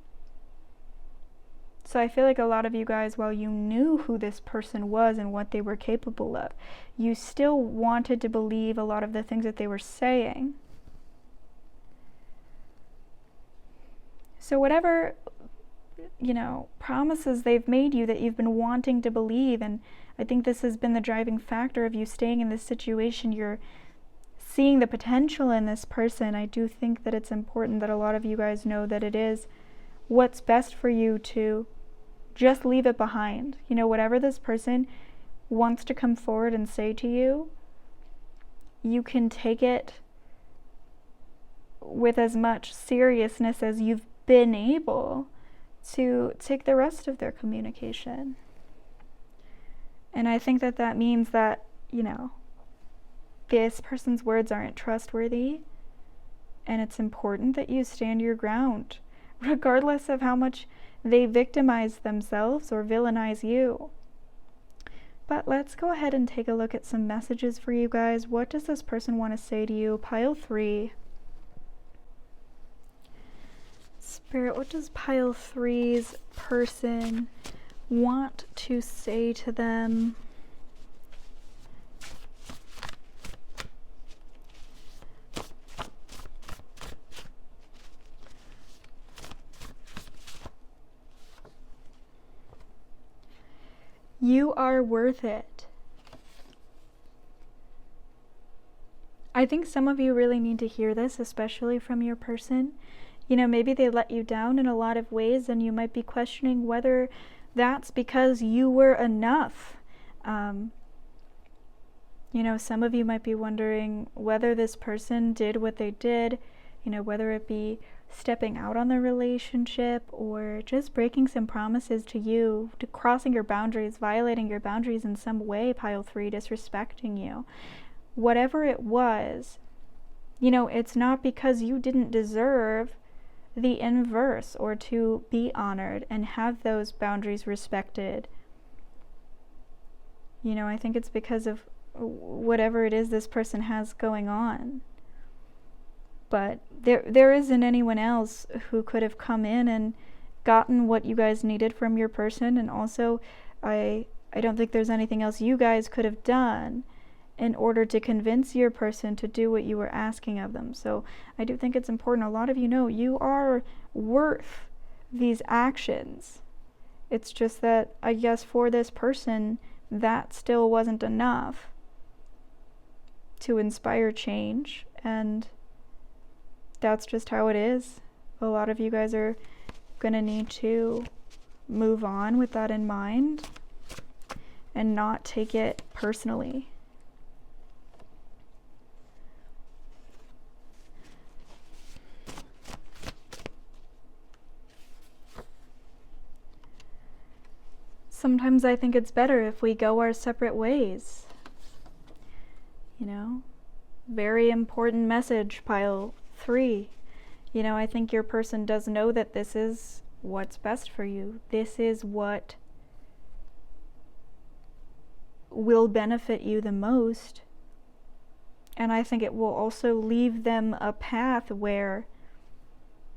So I feel like a lot of you guys, while you knew who this person was and what they were capable of, you still wanted to believe a lot of the things that they were saying. So whatever, promises they've made you that you've been wanting to believe, and I think this has been the driving factor of you staying in this situation. You're seeing the potential in this person. I do think that it's important that a lot of you guys know that it is what's best for you to just leave it behind. Whatever this person wants to come forward and say to you, you can take it with as much seriousness as you've been able to take the rest of their communication. And I think that means that, this person's words aren't trustworthy, and it's important that you stand your ground, regardless of how much they victimize themselves or villainize you. But let's go ahead and take a look at some messages for you guys. What does this person want to say to you? Pile 3. Spirit, what does pile 3's person want to say to them? You are worth it. I think some of you really need to hear this, especially from your person. Maybe they let you down in a lot of ways, and you might be questioning whether that's because you were enough. Some of you might be wondering whether this person did what they did, whether it be stepping out on the relationship or just breaking some promises to you, to crossing your boundaries, violating your boundaries in some way, pile 3, disrespecting you. Whatever it was, it's not because you didn't deserve the inverse or to be honored and have those boundaries respected. I think it's because of whatever it is this person has going on. But there isn't anyone else who could have come in and gotten what you guys needed from your person. And also, I don't think there's anything else you guys could have done in order to convince your person to do what you were asking of them. So I do think it's important. A lot of you are worth these actions. It's just that, I guess, for this person, that still wasn't enough to inspire change, and that's just how it is. A lot of you guys are gonna need to move on with that in mind and not take it personally. Sometimes I think it's better if we go our separate ways. Very important message, pile 3. I think your person does know that this is what's best for you. This is what will benefit you the most. And I think it will also leave them a path where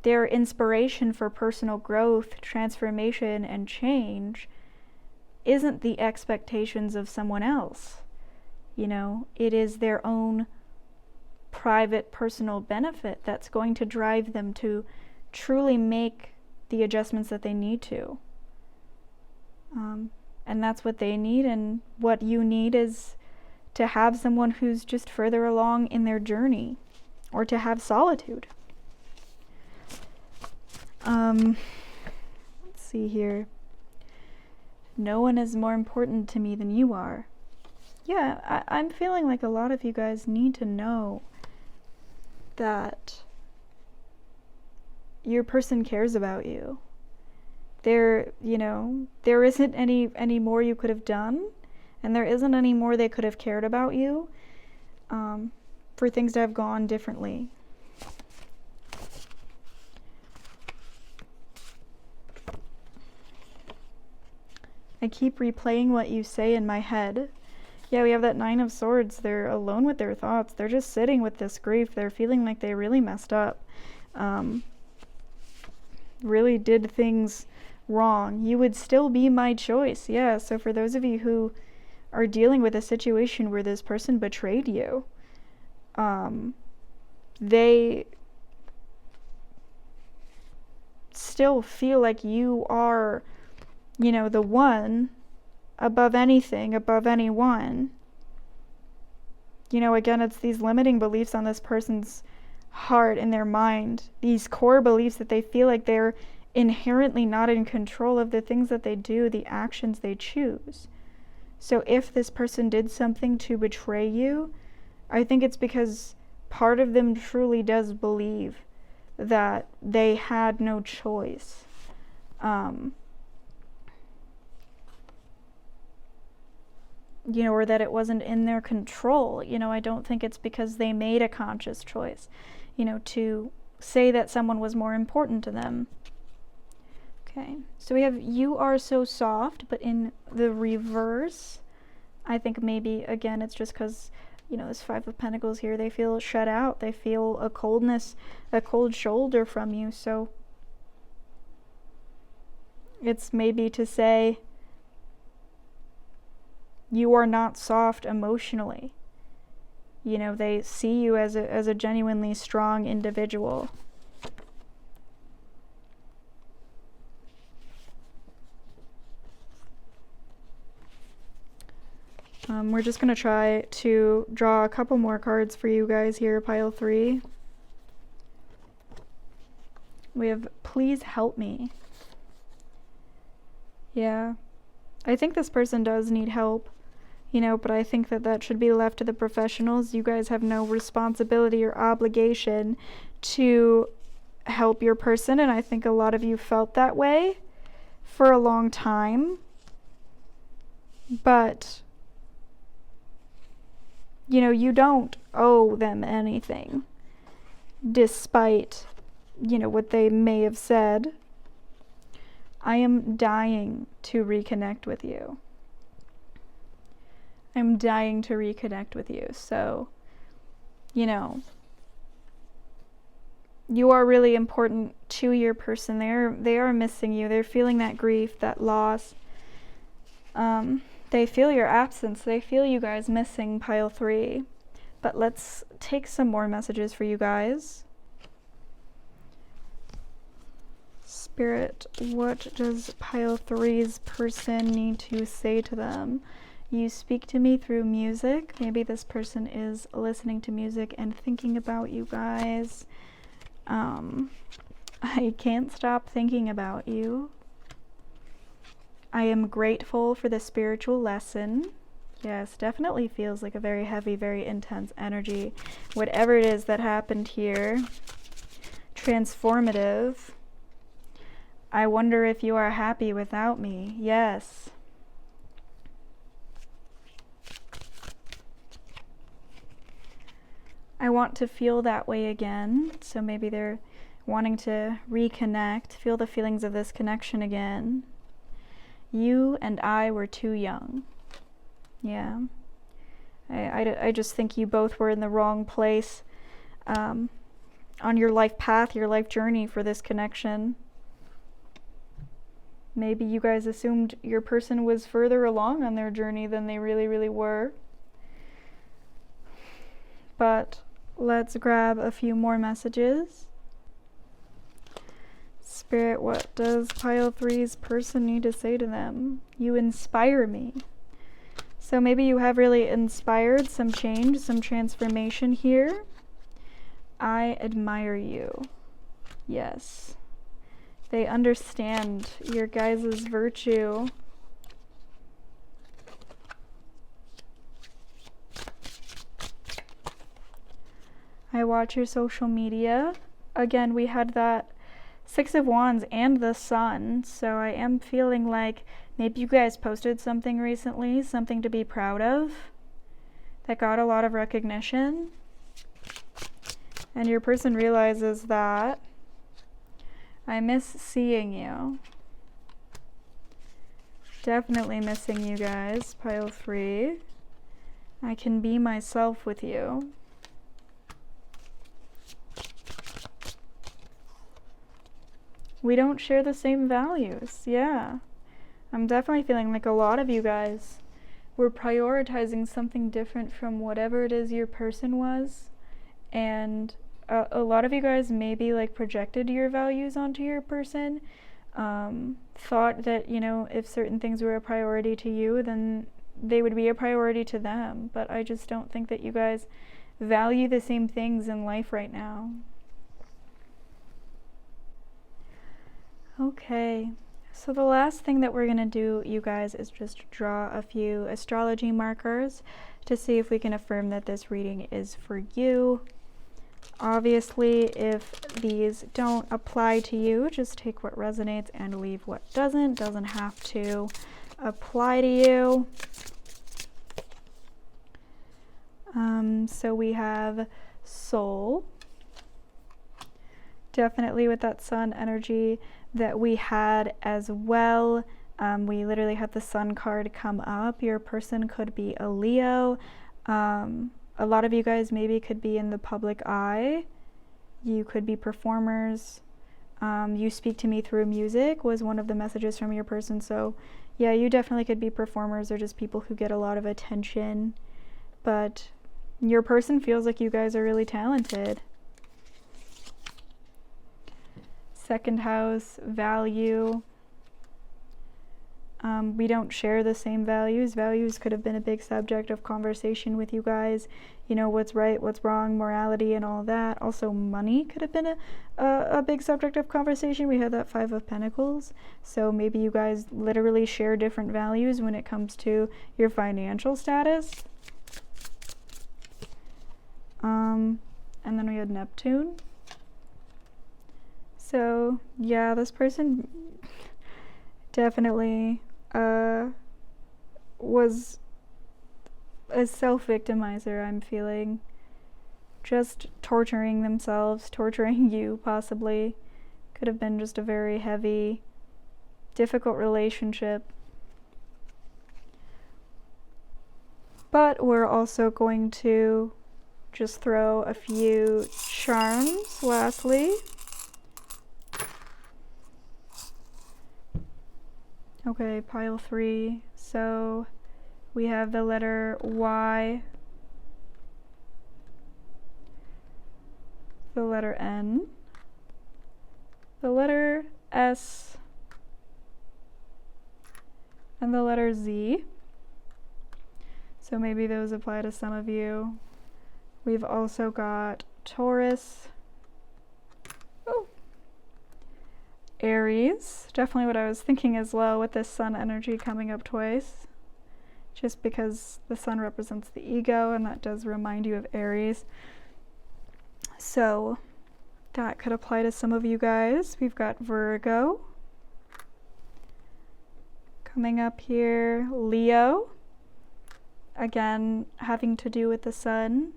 their inspiration for personal growth, transformation, and change isn't the expectations of someone else. You know, it is their own private personal benefit that's going to drive them to truly make the adjustments that they need to. And that's what they need, and what you need is to have someone who's just further along in their journey, or to have solitude. Let's see here. No one is more important to me than you are. Yeah, I'm feeling like a lot of you guys need to know that your person cares about you. There isn't any more you could have done, and there isn't any more they could have cared about you, for things to have gone differently. I keep replaying what you say in my head. Yeah, we have that Nine of Swords. They're alone with their thoughts. They're just sitting with this grief. They're feeling like they really messed up. Really did things wrong. You would still be my choice. Yeah, so for those of you who are dealing with a situation where this person betrayed you, they still feel like you are, the one above anything, above anyone. Again, it's these limiting beliefs on this person's heart and their mind, these core beliefs that they feel like they're inherently not in control of the things that they do, the actions they choose. So if this person did something to betray you, I think it's because part of them truly does believe that they had no choice. Or that it wasn't in their control. I don't think it's because they made a conscious choice, to say that someone was more important to them. Okay, so we have you are so soft, but in the reverse, I think maybe, again, it's just because, this Five of Pentacles here, they feel shut out. They feel a coldness, a cold shoulder from you. So it's maybe to say you are not soft emotionally. They see you as a genuinely strong individual. We're just going to try to draw a couple more cards for you guys here, pile 3. We have please help me. Yeah, I think this person does need help, but I think that should be left to the professionals. You guys have no responsibility or obligation to help your person, and I think a lot of you felt that way for a long time. But you don't owe them anything, despite, what they may have said. I am dying to reconnect with you. I'm dying to reconnect with you. So, you are really important to your person. They are missing you. They're feeling that grief, that loss. They feel your absence. They feel you guys missing, pile 3. But let's take some more messages for you guys. Spirit, what does pile 3's person need to say to them? You speak to me through music. Maybe this person is listening to music and thinking about you guys. I can't stop thinking about you. I am grateful for the spiritual lesson. Yes, definitely feels like a very heavy, very intense energy. Whatever it is that happened here, transformative. I wonder if you are happy without me. Yes. I want to feel that way again. So maybe they're wanting to reconnect, feel the feelings of this connection again. You and I were too young. Yeah. I just think you both were in the wrong place on your life path, your life journey for this connection. Maybe you guys assumed your person was further along on their journey than they really, really were. But let's grab a few more messages. Spirit, what does pile 3's person need to say to them? You inspire me. So maybe you have really inspired some change, some transformation here. I admire you. Yes. They understand your guys' virtue. I watch your social media. Again, we had that 6 of Wands and the Sun, so I am feeling like maybe you guys posted something recently, something to be proud of, that got a lot of recognition. And your person realizes that I miss seeing you. Definitely missing you guys, pile 3. I can be myself with you. We don't share the same values. Yeah. I'm definitely feeling like a lot of you guys were prioritizing something different from whatever it is your person was. And a lot of you guys maybe like projected your values onto your person. Thought that, you know, if certain things were a priority to you, then they would be a priority to them. But I just don't think that you guys value the same things in life right now. Okay, so the last thing that we're gonna do, you guys, is just draw a few astrology markers to see if we can affirm that this reading is for you. Obviously, if these don't apply to you, just take what resonates and leave what doesn't. Doesn't have to apply to you. So we have soul. Definitely with that sun energy that we had as well. We literally had the sun card come up. Your person could be a Leo. A lot of you guys maybe could be in the public eye. You could be performers. You speak to me through music was one of the messages from your person. So yeah, you definitely could be performers or just people who get a lot of attention. But your person feels like you guys are really talented. Second house, value. We don't share the same values. Values could have been a big subject of conversation with you guys. You know, what's right, what's wrong, morality and all that. Also, money could have been a big subject of conversation. We had that 5 of Pentacles. So maybe you guys literally share different values when it comes to your financial status. And then we had Neptune. So yeah, this person definitely was a self-victimizer, I'm feeling. Just torturing themselves, torturing you possibly. Could have been just a very heavy, difficult relationship. But we're also going to just throw a few charms lastly. Okay, pile 3. So we have the letter Y, the letter N, the letter S, and the letter Z. So maybe those apply to some of you. We've also got Taurus, Aries, definitely what I was thinking as well with this sun energy coming up twice, just because the sun represents the ego and that does remind you of Aries. So that could apply to some of you guys. We've got Virgo coming up here, Leo, again having to do with the sun.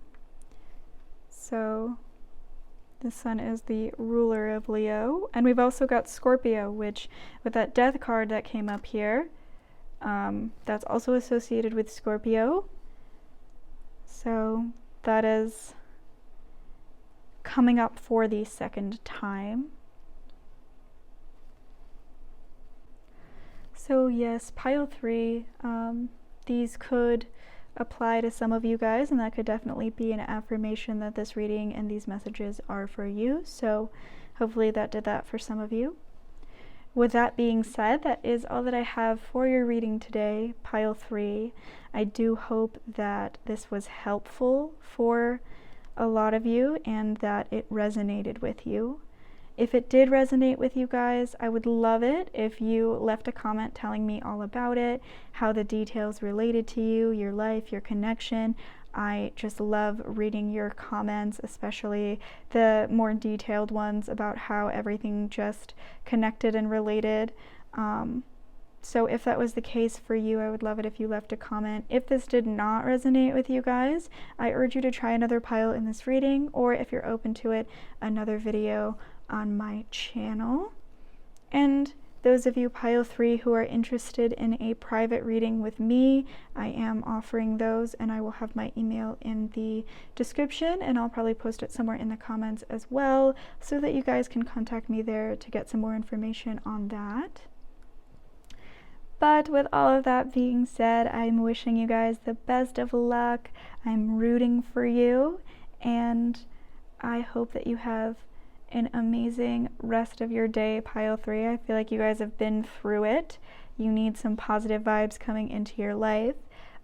So the sun is the ruler of Leo. And we've also got Scorpio, which with that death card that came up here, that's also associated with Scorpio. So that is coming up for the second time. So yes, pile 3, these could apply to some of you guys, and that could definitely be an affirmation that this reading and these messages are for you. So hopefully that did that for some of you. With that being said, that is all that I have for your reading today, pile 3. I do hope that this was helpful for a lot of you and that it resonated with you. If it did resonate with you guys, I would love it if you left a comment telling me all about it, how the details related to you, your life, your connection. I just love reading your comments, especially the more detailed ones about how everything just connected and related. So if that was the case for you, I would love it if you left a comment. If this did not resonate with you guys, I urge you to try another pile in this reading, or if you're open to it, another video on my channel. And those of you pile 3 who are interested in a private reading with me, I am offering those, and I will have my email in the description, and I'll probably post it somewhere in the comments as well, so that you guys can contact me there to get some more information on that. But with all of that being said, I'm wishing you guys the best of luck. I'm rooting for you, and I hope that you have an amazing rest of your day, pile 3. I feel like you guys have been through it. You need some positive vibes coming into your life.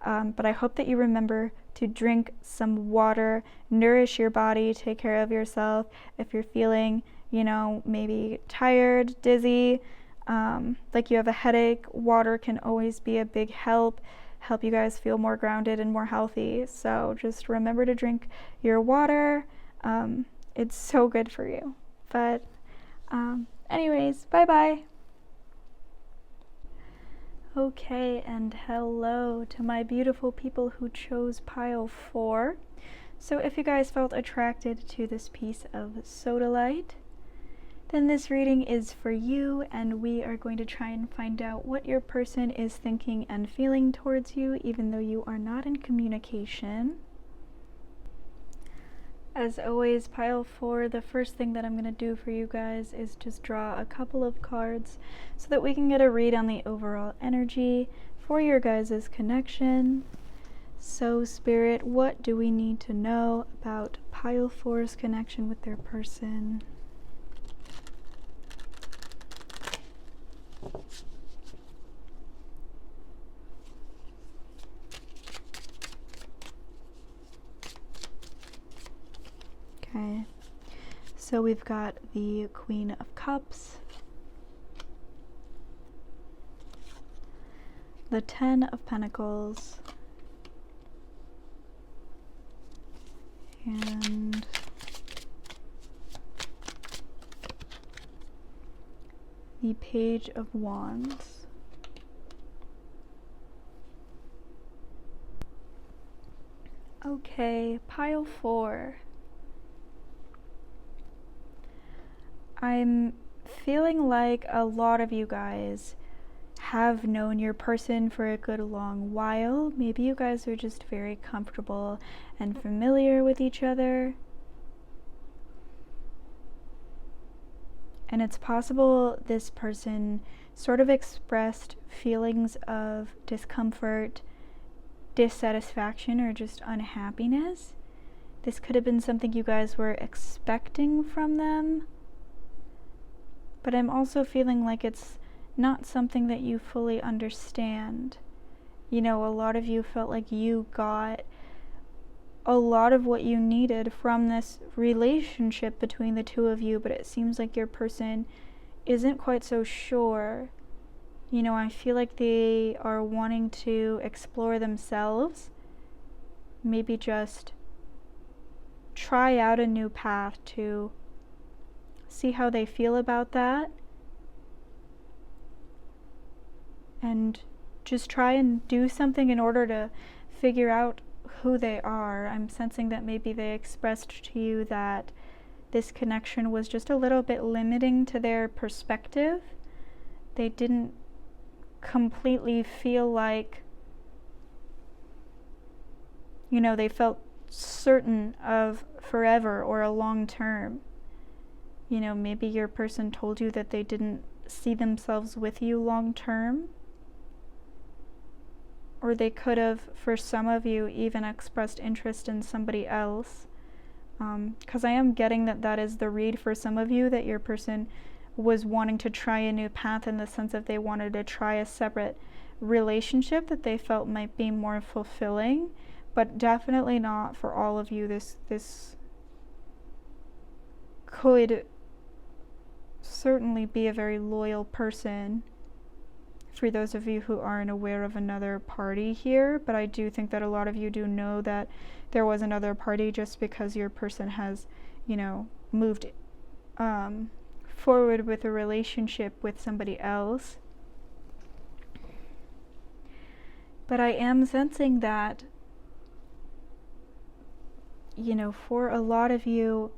But I hope that you remember to drink some water, nourish your body, take care of yourself. If you're feeling, maybe tired, dizzy, like you have a headache, water can always be a big help you guys feel more grounded and more healthy. So just remember to drink your water. It's so good for you. But anyways, bye-bye. Okay, and hello to my beautiful people who chose pile 4. So if you guys felt attracted to this piece of Sodalite, then this reading is for you, and we are going to try and find out what your person is thinking and feeling towards you, even though you are not in communication. As always, pile 4, the first thing that I'm going to do for you guys is just draw a couple of cards so that we can get a read on the overall energy for your guys' connection. So Spirit, what do we need to know about pile 4's connection with their person? Okay, so we've got the Queen of Cups, the 10 of Pentacles, and the Page of Wands. Okay, pile 4. I'm feeling like a lot of you guys have known your person for a good long while. Maybe you guys are just very comfortable and familiar with each other. And it's possible this person sort of expressed feelings of discomfort, dissatisfaction, or just unhappiness. This could have been something you guys were expecting from them. But I'm also feeling like it's not something that you fully understand. A lot of you felt like you got a lot of what you needed from this relationship between the two of you, but it seems like your person isn't quite so sure. I feel like they are wanting to explore themselves, maybe just try out a new path to see how they feel about that, and just try and do something in order to figure out who they are. I'm sensing that maybe they expressed to you that this connection was just a little bit limiting to their perspective. They didn't completely feel like you know, they felt certain of forever or a long term. You know, maybe your person told you that they didn't see themselves with you long term. Or they could have, for some of you, even expressed interest in somebody else. Because I am getting that that is the read for some of you, that your person was wanting to try a new path in the sense that they wanted to try a separate relationship that they felt might be more fulfilling, but definitely not for all of you. This could certainly be a very loyal person for those of you who aren't aware of another party here, but I do think that a lot of you do know that there was another party, just because your person has, you know, moved forward with a relationship with somebody else. But I am sensing that, you know, for a lot of you,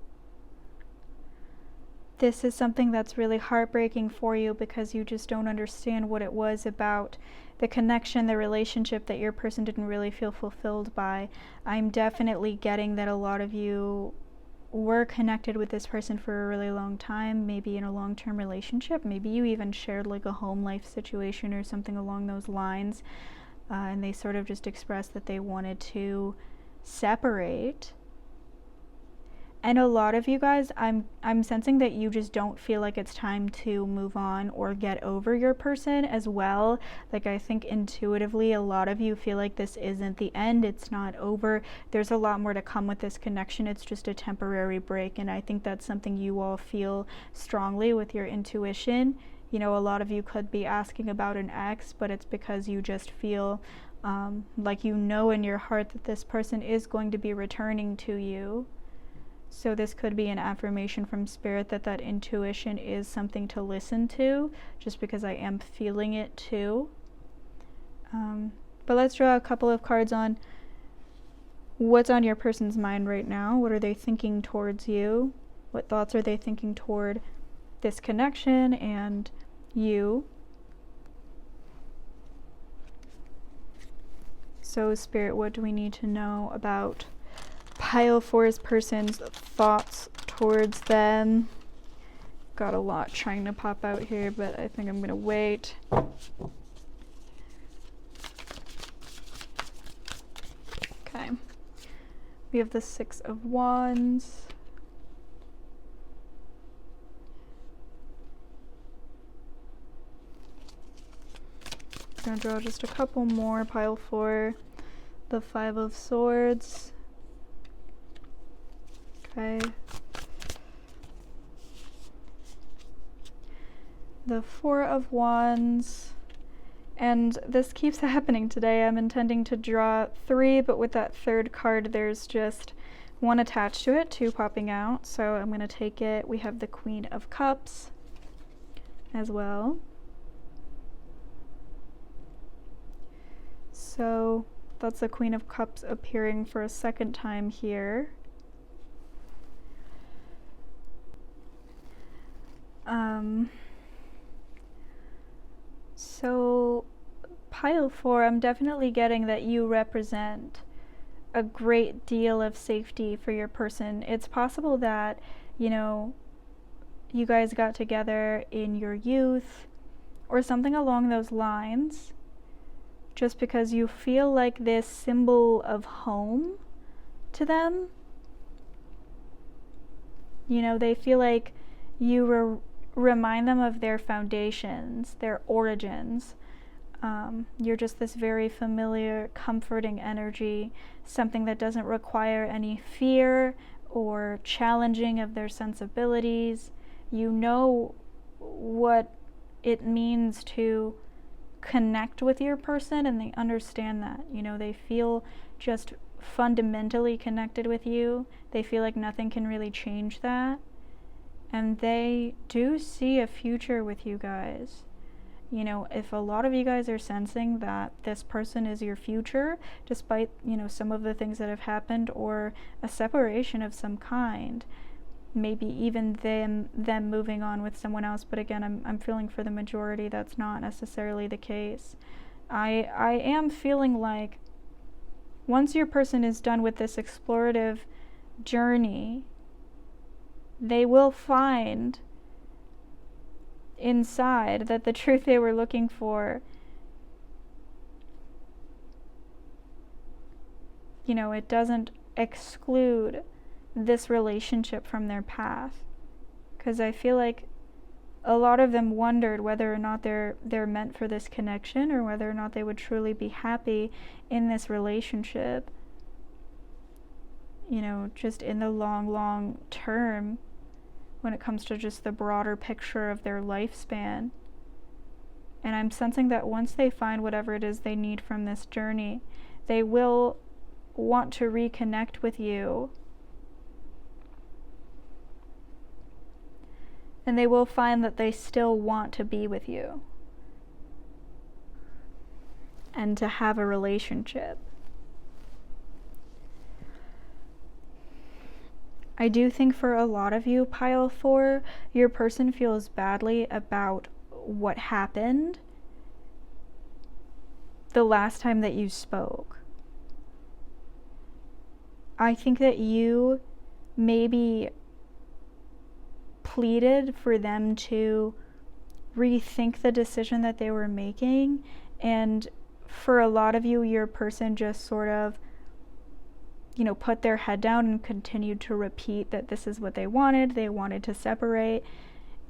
this is something that's really heartbreaking for you, because you just don't understand what it was about the connection, the relationship, that your person didn't really feel fulfilled by. I'm definitely getting that a lot of you were connected with this person for a really long time, maybe in a long-term relationship. Maybe you even shared like a home life situation or something along those lines, and they sort of just expressed that they wanted to separate. And a lot of you guys, I'm sensing that you just don't feel like it's time to move on or get over your person as well. Like, I think intuitively a lot of you feel like this isn't the end, it's not over. There's a lot more to come with this connection. It's just a temporary break, and I think that's something you all feel strongly with your intuition. You know, a lot of you could be asking about an ex, but it's because you just feel like you know in your heart that this person is going to be returning to you. So this could be an affirmation from Spirit that that intuition is something to listen to, just because I am feeling it too. But let's draw a couple of cards on what's on your person's mind right now. What are they thinking towards you? What thoughts are they thinking toward this connection and you? So Spirit, what do we need to know about Pile 4's person's thoughts towards them? Got a lot trying to pop out here, but I think I'm gonna wait. Okay. We have the 6 of Wands. I'm gonna draw just a couple more. Pile 4, the 5 of Swords. Okay. The 4 of Wands. And this keeps happening today. I'm intending to draw 3, but with that third card, there's just 1 attached to it, 2 popping out. So I'm going to take it. We have the Queen of Cups as well. So that's the Queen of Cups appearing for a second time here. So Pile 4, I'm definitely getting that you represent a great deal of safety for your person. It's possible that, you know, you guys got together in your youth or something along those lines, just because you feel like this symbol of home to them. You know, they feel like you remind them of their foundations, their origins. You're just this very familiar, comforting energy, something that doesn't require any fear or challenging of their sensibilities. You know what it means to connect with your person, and they understand that. You know, they feel just fundamentally connected with you. They feel like nothing can really change that. And they do see a future with you guys. You know, if a lot of you guys are sensing that this person is your future, despite, you know, some of the things that have happened or a separation of some kind, maybe even them moving on with someone else. But again, I'm feeling for the majority that's not necessarily the case. I am feeling like once your person is done with this explorative journey, they will find inside that the truth they were looking for, it doesn't exclude this relationship from their path. Because I feel like a lot of them wondered whether or not they're meant for this connection, or whether or not they would truly be happy in this relationship, just in the long term, when it comes to just the broader picture of their lifespan. And I'm sensing that once they find whatever it is they need from this journey, they will want to reconnect with you. And they will find that they still want to be with you and to have a relationship. I do think for a lot of you, pile 4, your person feels badly about what happened the last time that you spoke. I think that you maybe pleaded for them to rethink the decision that they were making, and for a lot of you, your person just sort of put their head down and continued to repeat that this is what they wanted to separate,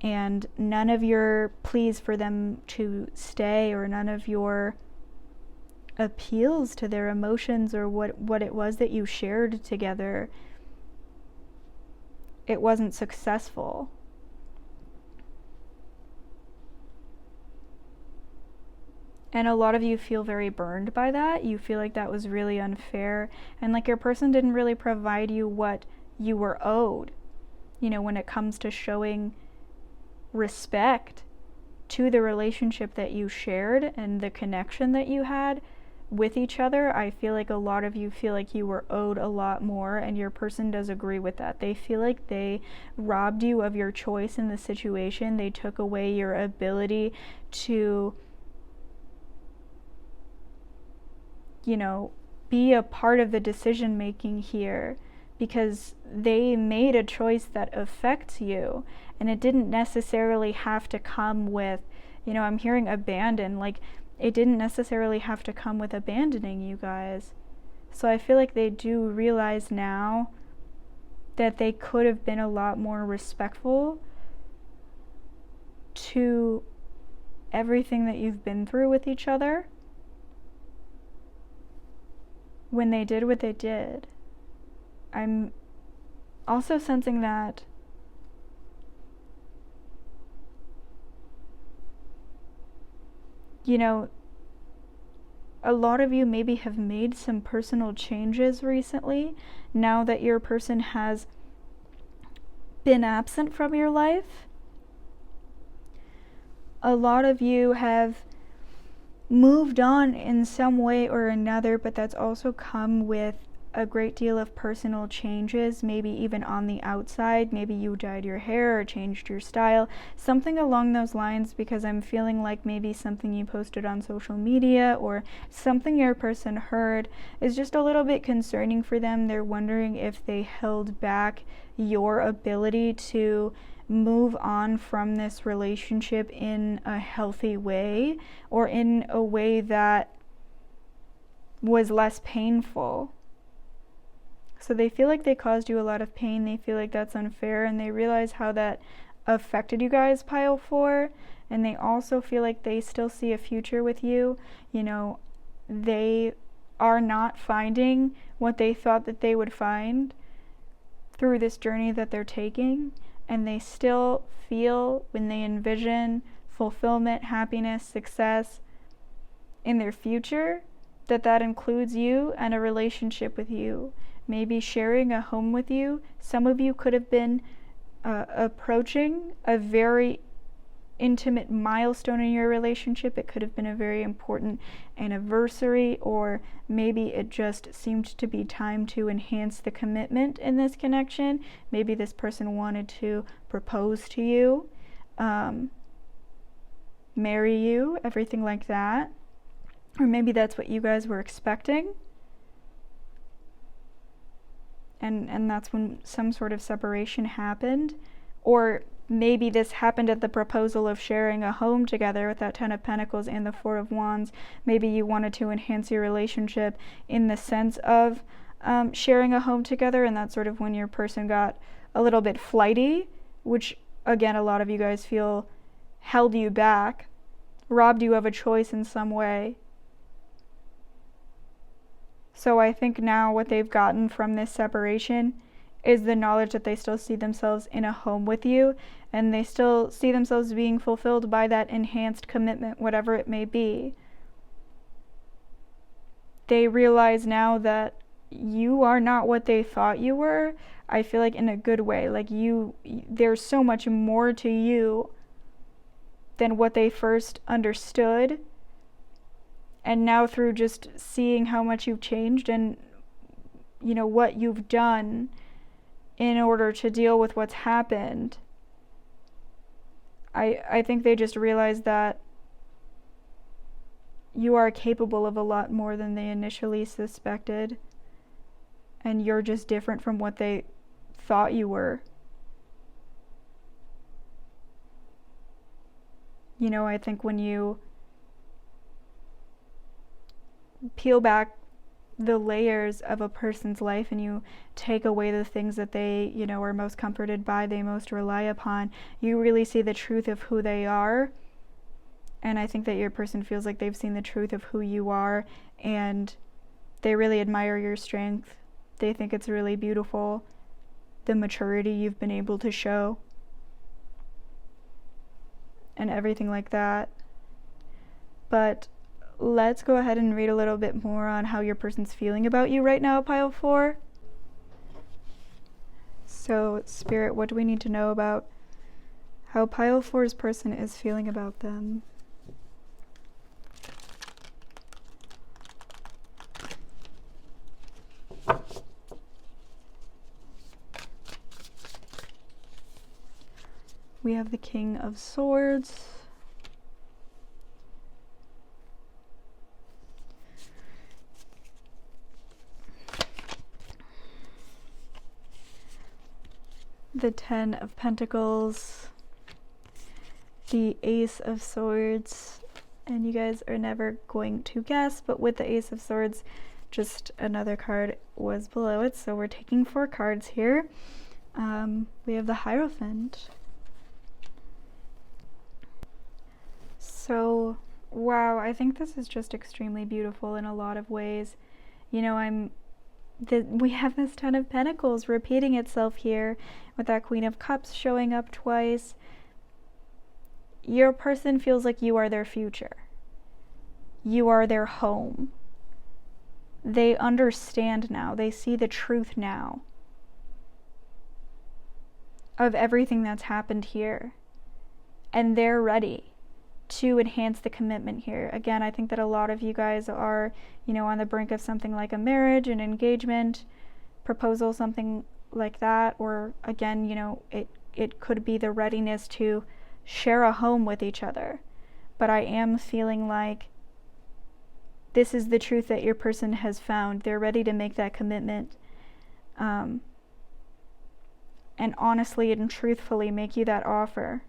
and none of your pleas for them to stay, or none of your appeals to their emotions, or what it was that you shared together, it wasn't successful. And a lot of you feel very burned by that. You feel like that was really unfair, and like your person didn't really provide you what you were owed, when it comes to showing respect to the relationship that you shared and the connection that you had with each other. I feel like a lot of you feel like you were owed a lot more, and your person does agree with that. They feel like they robbed you of your choice in the situation. They took away your ability to be a part of the decision making here, because they made a choice that affects you, and it didn't necessarily have to come with, I'm hearing abandon, like it didn't necessarily have to come with abandoning you guys. So I feel like they do realize now that they could have been a lot more respectful to everything that you've been through with each other when they did what they did. I'm also sensing that a lot of you maybe have made some personal changes recently, now that your person has been absent from your life. A lot of you have moved on in some way or another, but that's also come with a great deal of personal changes, maybe even on the outside. Maybe you dyed your hair or changed your style, something along those lines, because I'm feeling like maybe something you posted on social media or something your person heard is just a little bit concerning for them. They're wondering if they held back your ability to move on from this relationship in a healthy way, or in a way that was less painful. So they feel like they caused you a lot of pain. They feel like that's unfair, and they realize how that affected you guys, pile 4. And they also feel like they still see a future with you. They are not finding what they thought that they would find through this journey that they're taking. And they still feel, when they envision fulfillment, happiness, success in their future, that includes you and a relationship with you. Maybe sharing a home with you. Some of you could have been approaching a very intimate milestone in your relationship. It could have been a very important anniversary, or maybe it just seemed to be time to enhance the commitment in this connection. Maybe this person wanted to propose to you, marry you, everything like that. Or maybe that's what you guys were expecting. and that's when some sort of separation happened. Or maybe this happened at the proposal of sharing a home together with that Ten of Pentacles and the Four of Wands. Maybe you wanted to enhance your relationship in the sense of sharing a home together, and that's sort of when your person got a little bit flighty, which again, a lot of you guys feel held you back, robbed you of a choice in some way. So I think now what they've gotten from this separation is the knowledge that they still see themselves in a home with you, and they still see themselves being fulfilled by that enhanced commitment, whatever it may be. They realize now that you are not what they thought you were. I feel like in a good way, like there's so much more to you than what they first understood. And now through just seeing how much you've changed and, you know, what you've done in order to deal with what's happened, I think they just realized that you are capable of a lot more than they initially suspected. And you're just different from what they thought you were. You know, I think when you peel back the layers of a person's life and you take away the things that they, you know, are most comforted by, they most rely upon, you really see the truth of who they are. And I think that your person feels like they've seen the truth of who you are, and they really admire your strength. They think it's really beautiful, the maturity you've been able to show, and everything like that. But let's go ahead and read a little bit more on how your person's feeling about you right now, pile 4. So, Spirit, what do we need to know about how pile 4's person is feeling about them? We have the King of Swords. The Ten of Pentacles. The Ace of Swords. And you guys are never going to guess, but with the Ace of Swords, just another card was below it. So we're taking 4 cards here. We have the Hierophant. So, wow, I think this is just extremely beautiful in a lot of ways. You know, we have this Ten of Pentacles repeating itself here with that Queen of Cups showing up twice. Your person feels like you are their future. You are their home. They understand now. They see the truth now of everything that's happened here. And they're ready to enhance the commitment here. Again, I think that a lot of you guys are, you know, on the brink of something like a marriage, an engagement, proposal, something like that. Or again, you know, it could be the readiness to share a home with each other. But I am feeling like this is the truth that your person has found. They're ready to make that commitment. And honestly and truthfully make you that offer.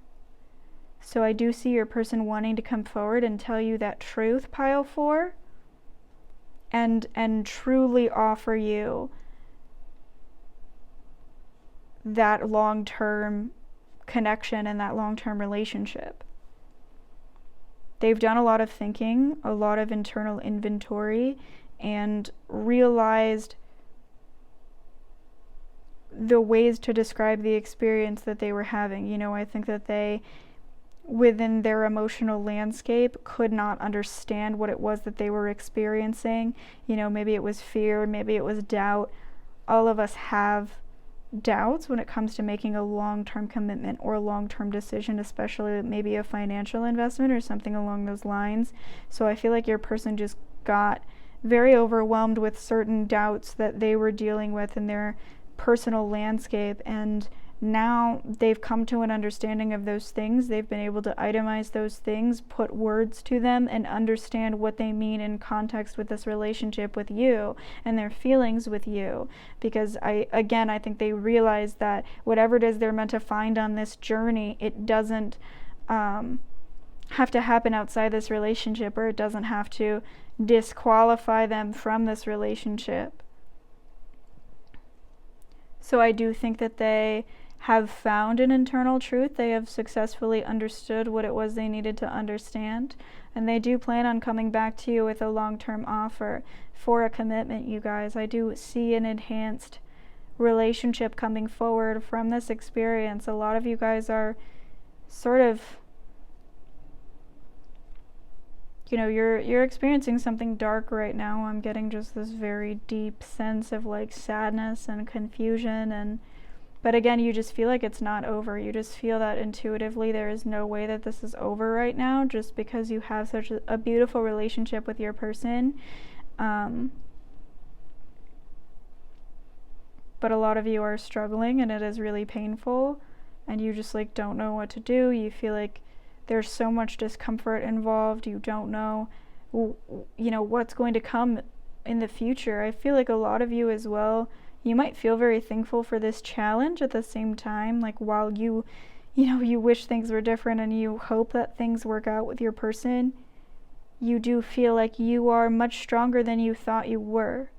So I do see your person wanting to come forward and tell you that truth, pile 4, and truly offer you that long-term connection and that long-term relationship. They've done a lot of thinking, a lot of internal inventory, and realized the ways to describe the experience that they were having. You know, I think that they, within their emotional landscape, could not understand what it was that they were experiencing. You know, maybe it was fear, maybe it was doubt. All of us have doubts when it comes to making a long-term commitment or a long-term decision, especially maybe a financial investment or something along those lines. So I feel like your person just got very overwhelmed with certain doubts that they were dealing with in their personal landscape, and now they've come to an understanding of those things. They've been able to itemize those things, put words to them, and understand what they mean in context with this relationship with you and their feelings with you. Because I think they realize that whatever it is they're meant to find on this journey, it doesn't have to happen outside this relationship, or it doesn't have to disqualify them from this relationship. So I do think that they have found an internal truth. They have successfully understood what it was they needed to understand, and they do plan on coming back to you with a long-term offer for a commitment, you guys. I do see an enhanced relationship coming forward from this experience. A lot of you guys are sort of, you know, you're experiencing something dark right now. I'm getting just this very deep sense of like sadness and confusion, but again, you just feel like it's not over. You just feel that intuitively there is no way that this is over right now, just because you have such a beautiful relationship with your person. But a lot of you are struggling, and it is really painful, and you just like don't know what to do. You feel like there's so much discomfort involved. You don't know, you know, what's going to come in the future. I feel like a lot of you as well, you might feel very thankful for this challenge at the same time. Like while you wish things were different and you hope that things work out with your person, you do feel like you are much stronger than you thought you were.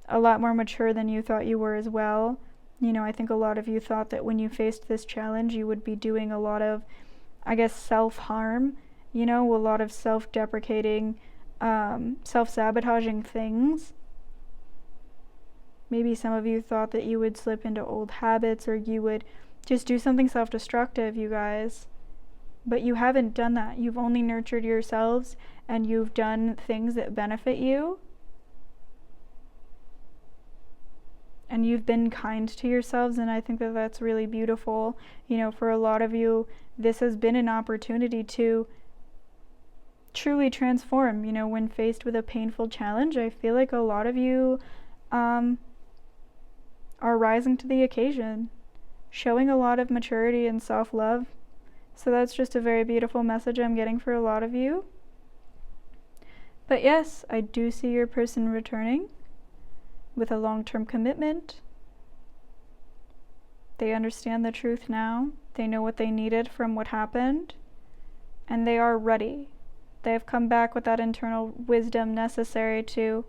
A lot more mature than you thought you were as well. You know, I think a lot of you thought that when you faced this challenge, you would be doing a lot of, I guess, self-harm, you know, a lot of self-deprecating, self-sabotaging things. Maybe some of you thought that you would slip into old habits, or you would just do something self-destructive, you guys. But you haven't done that. You've only nurtured yourselves, and you've done things that benefit you. And you've been kind to yourselves, and I think that that's really beautiful. You know, for a lot of you, this has been an opportunity to truly transform. You know, when faced with a painful challenge, I feel like a lot of you are rising to the occasion, showing a lot of maturity and self-love. So that's just a very beautiful message I'm getting for a lot of you. But yes, I do see your person returning with a long-term commitment. They understand the truth now. They know what they needed from what happened, and they are ready. They have come back with that internal wisdom necessary to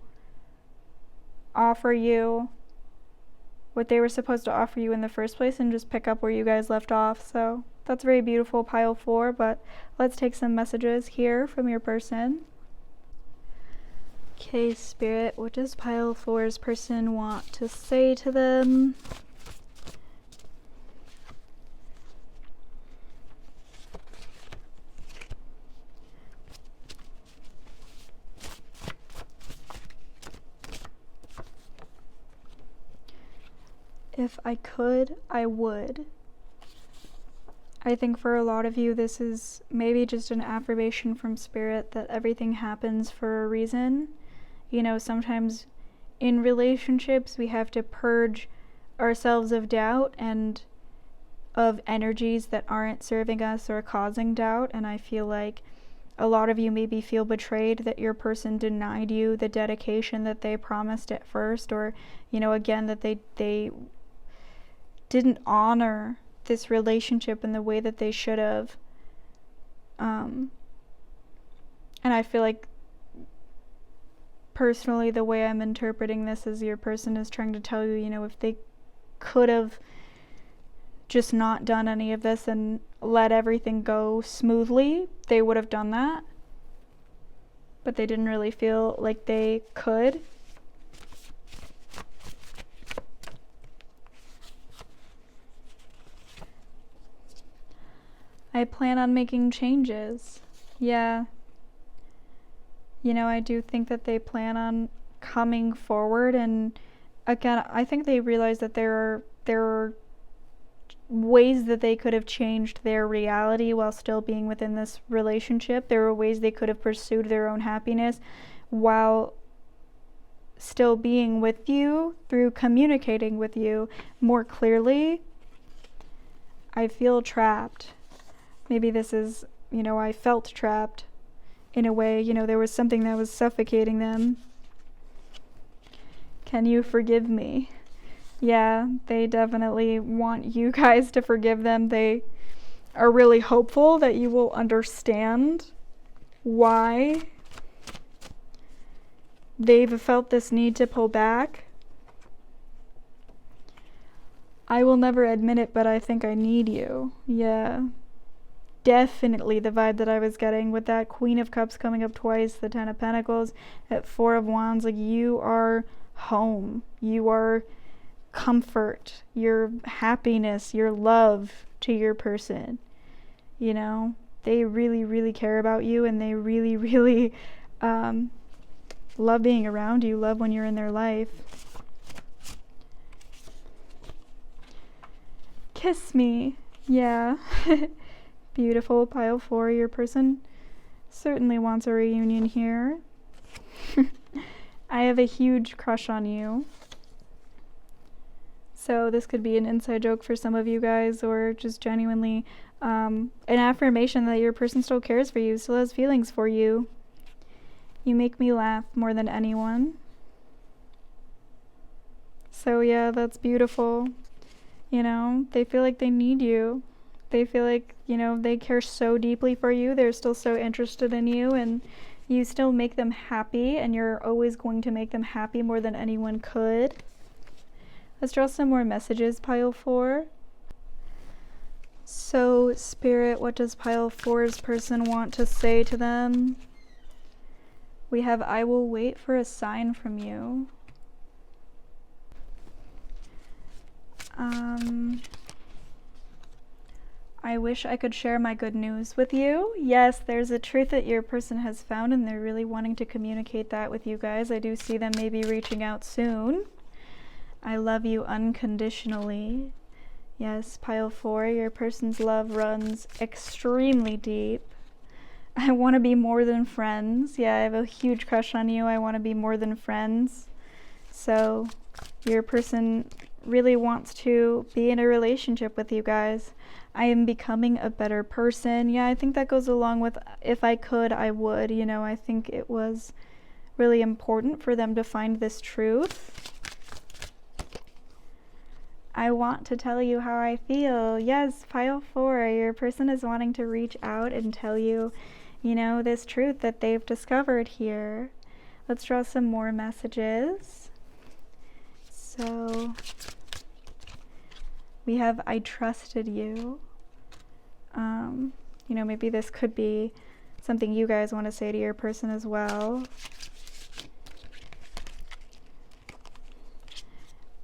offer you what they were supposed to offer you in the first place, and just pick up where you guys left off. So that's very beautiful, pile 4, but let's take some messages here from your person. Okay, Spirit, what does pile 4's person want to say to them? If I could, I would. I think for a lot of you, this is maybe just an affirmation from Spirit that everything happens for a reason. You know, sometimes in relationships, we have to purge ourselves of doubt and of energies that aren't serving us or causing doubt. And I feel like a lot of you maybe feel betrayed that your person denied you the dedication that they promised at first, or, you know, again, that they didn't honor this relationship in the way that they should have. And I feel like personally, the way I'm interpreting this is your person is trying to tell you, you know, if they could have just not done any of this and let everything go smoothly, they would have done that. But they didn't really feel like they could. I plan on making changes. Yeah. You know, I do think that they plan on coming forward, and again, I think they realize that there are ways that they could have changed their reality while still being within this relationship. There were ways they could have pursued their own happiness while still being with you, through communicating with you more clearly. I feel trapped. Maybe this is, I felt trapped in a way. There was something that was suffocating them. Can you forgive me? Yeah, they definitely want you guys to forgive them. They are really hopeful that you will understand why they've felt this need to pull back. I will never admit it, but I think I need you. Yeah. Definitely the vibe that I was getting with that Queen of Cups coming up twice, the Ten of Pentacles, at Four of Wands. Like, you are home. You are comfort, your happiness, your love to your person. They really, really care about you, and they really, really love being around you, love when you're in their life. Kiss me. Yeah. Beautiful. Pile 4, your person certainly wants a reunion here. I have a huge crush on you. So this could be an inside joke for some of you guys, or just genuinely an affirmation that your person still cares for you, still has feelings for you. You make me laugh more than anyone. So yeah, that's beautiful. They feel like they need you. They feel like, they care so deeply for you. They're still so interested in you, and you still make them happy, and you're always going to make them happy more than anyone could. Let's draw some more messages, pile 4. So, Spirit, what does pile 4's person want to say to them? We have, I will wait for a sign from you. I wish I could share my good news with you. Yes, there's a truth that your person has found, and they're really wanting to communicate that with you guys. I do see them maybe reaching out soon. I love you unconditionally. Yes, pile 4, your person's love runs extremely deep. I want to be more than friends. Yeah, I have a huge crush on you. I want to be more than friends. So your person really wants to be in a relationship with you guys. I am becoming a better person. Yeah, I think that goes along with, if I could, I would. I think it was really important for them to find this truth. I want to tell you how I feel. Yes, pile 4, your person is wanting to reach out and tell you, this truth that they've discovered here. Let's draw some more messages. So, we have, I trusted you. Maybe this could be something you guys want to say to your person as well.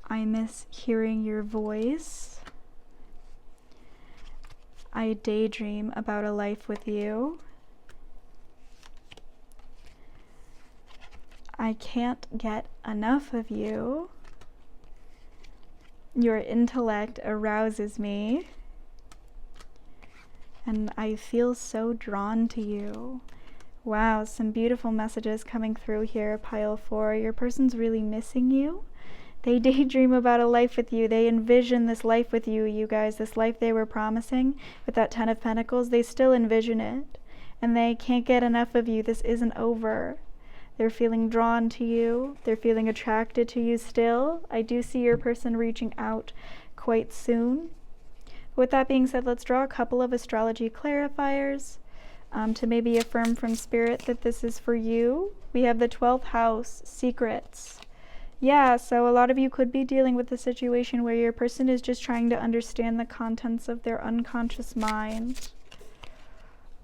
I miss hearing your voice. I daydream about a life with you. I can't get enough of you. Your intellect arouses me. And I feel so drawn to you. Wow, some beautiful messages coming through here, pile 4. Your person's really missing you. They daydream about a life with you. They envision this life with you, you guys. This life they were promising with that 10 of Pentacles. They still envision it. And they can't get enough of you. This isn't over. They're feeling drawn to you. They're feeling attracted to you still. I do see your person reaching out quite soon. With that being said, let's draw a couple of astrology clarifiers to maybe affirm from Spirit that this is for you. We have the 12th house, secrets. Yeah, so a lot of you could be dealing with a situation where your person is just trying to understand the contents of their unconscious mind.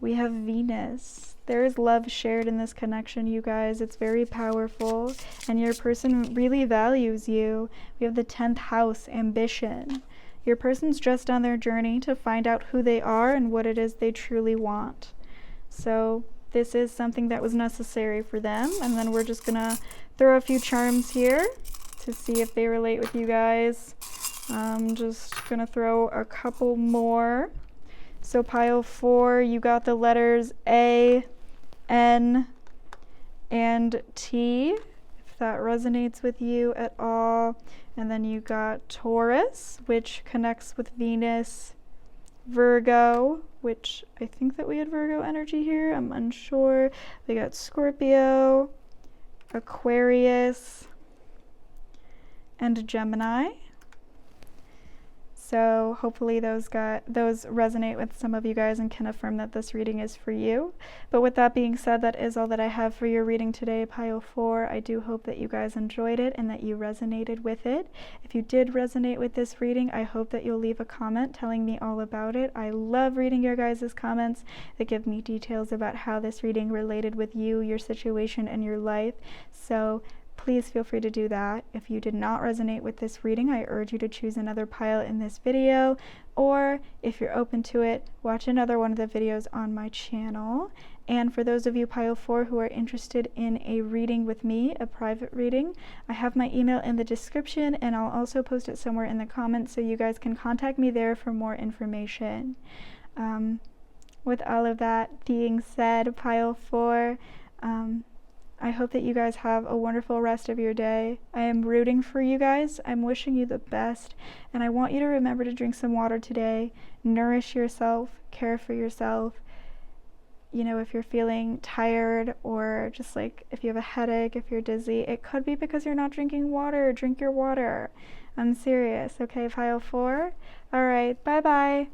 We have Venus. There is love shared in this connection, you guys. It's very powerful, and your person really values you. We have the 10th house, ambition. Your person's just on their journey to find out who they are and what it is they truly want. So this is something that was necessary for them, and then we're just gonna throw a few charms here to see if they relate with you guys. I'm just gonna throw a couple more. So pile 4, you got the letters A, N, and T, if that resonates with you at all. And then you got Taurus, which connects with Venus Virgo, which I think that we had Virgo energy here. I'm unsure. We got Scorpio, Aquarius, and Gemini. So hopefully those resonate with some of you guys and can affirm that this reading is for you. But with that being said, that is all that I have for your reading today, pile 4. I do hope that you guys enjoyed it and that you resonated with it. If you did resonate with this reading, I hope that you'll leave a comment telling me all about it. I love reading your guys' comments that give me details about how this reading related with you, your situation, and your life. So please feel free to do that. If you did not resonate with this reading, I urge you to choose another pile in this video, or if you're open to it, watch another one of the videos on my channel. And for those of you pile 4 who are interested in a reading with me, a private reading, I have my email in the description, and I'll also post it somewhere in the comments so you guys can contact me there for more information. With all of that being said, pile 4, I hope that you guys have a wonderful rest of your day. I am rooting for you guys. I'm wishing you the best. And I want you to remember to drink some water today. Nourish yourself. Care for yourself. You know, if you're feeling tired or just like if you have a headache, if you're dizzy, it could be because you're not drinking water. Drink your water. I'm serious. Okay, pile 4? All right. Bye-bye.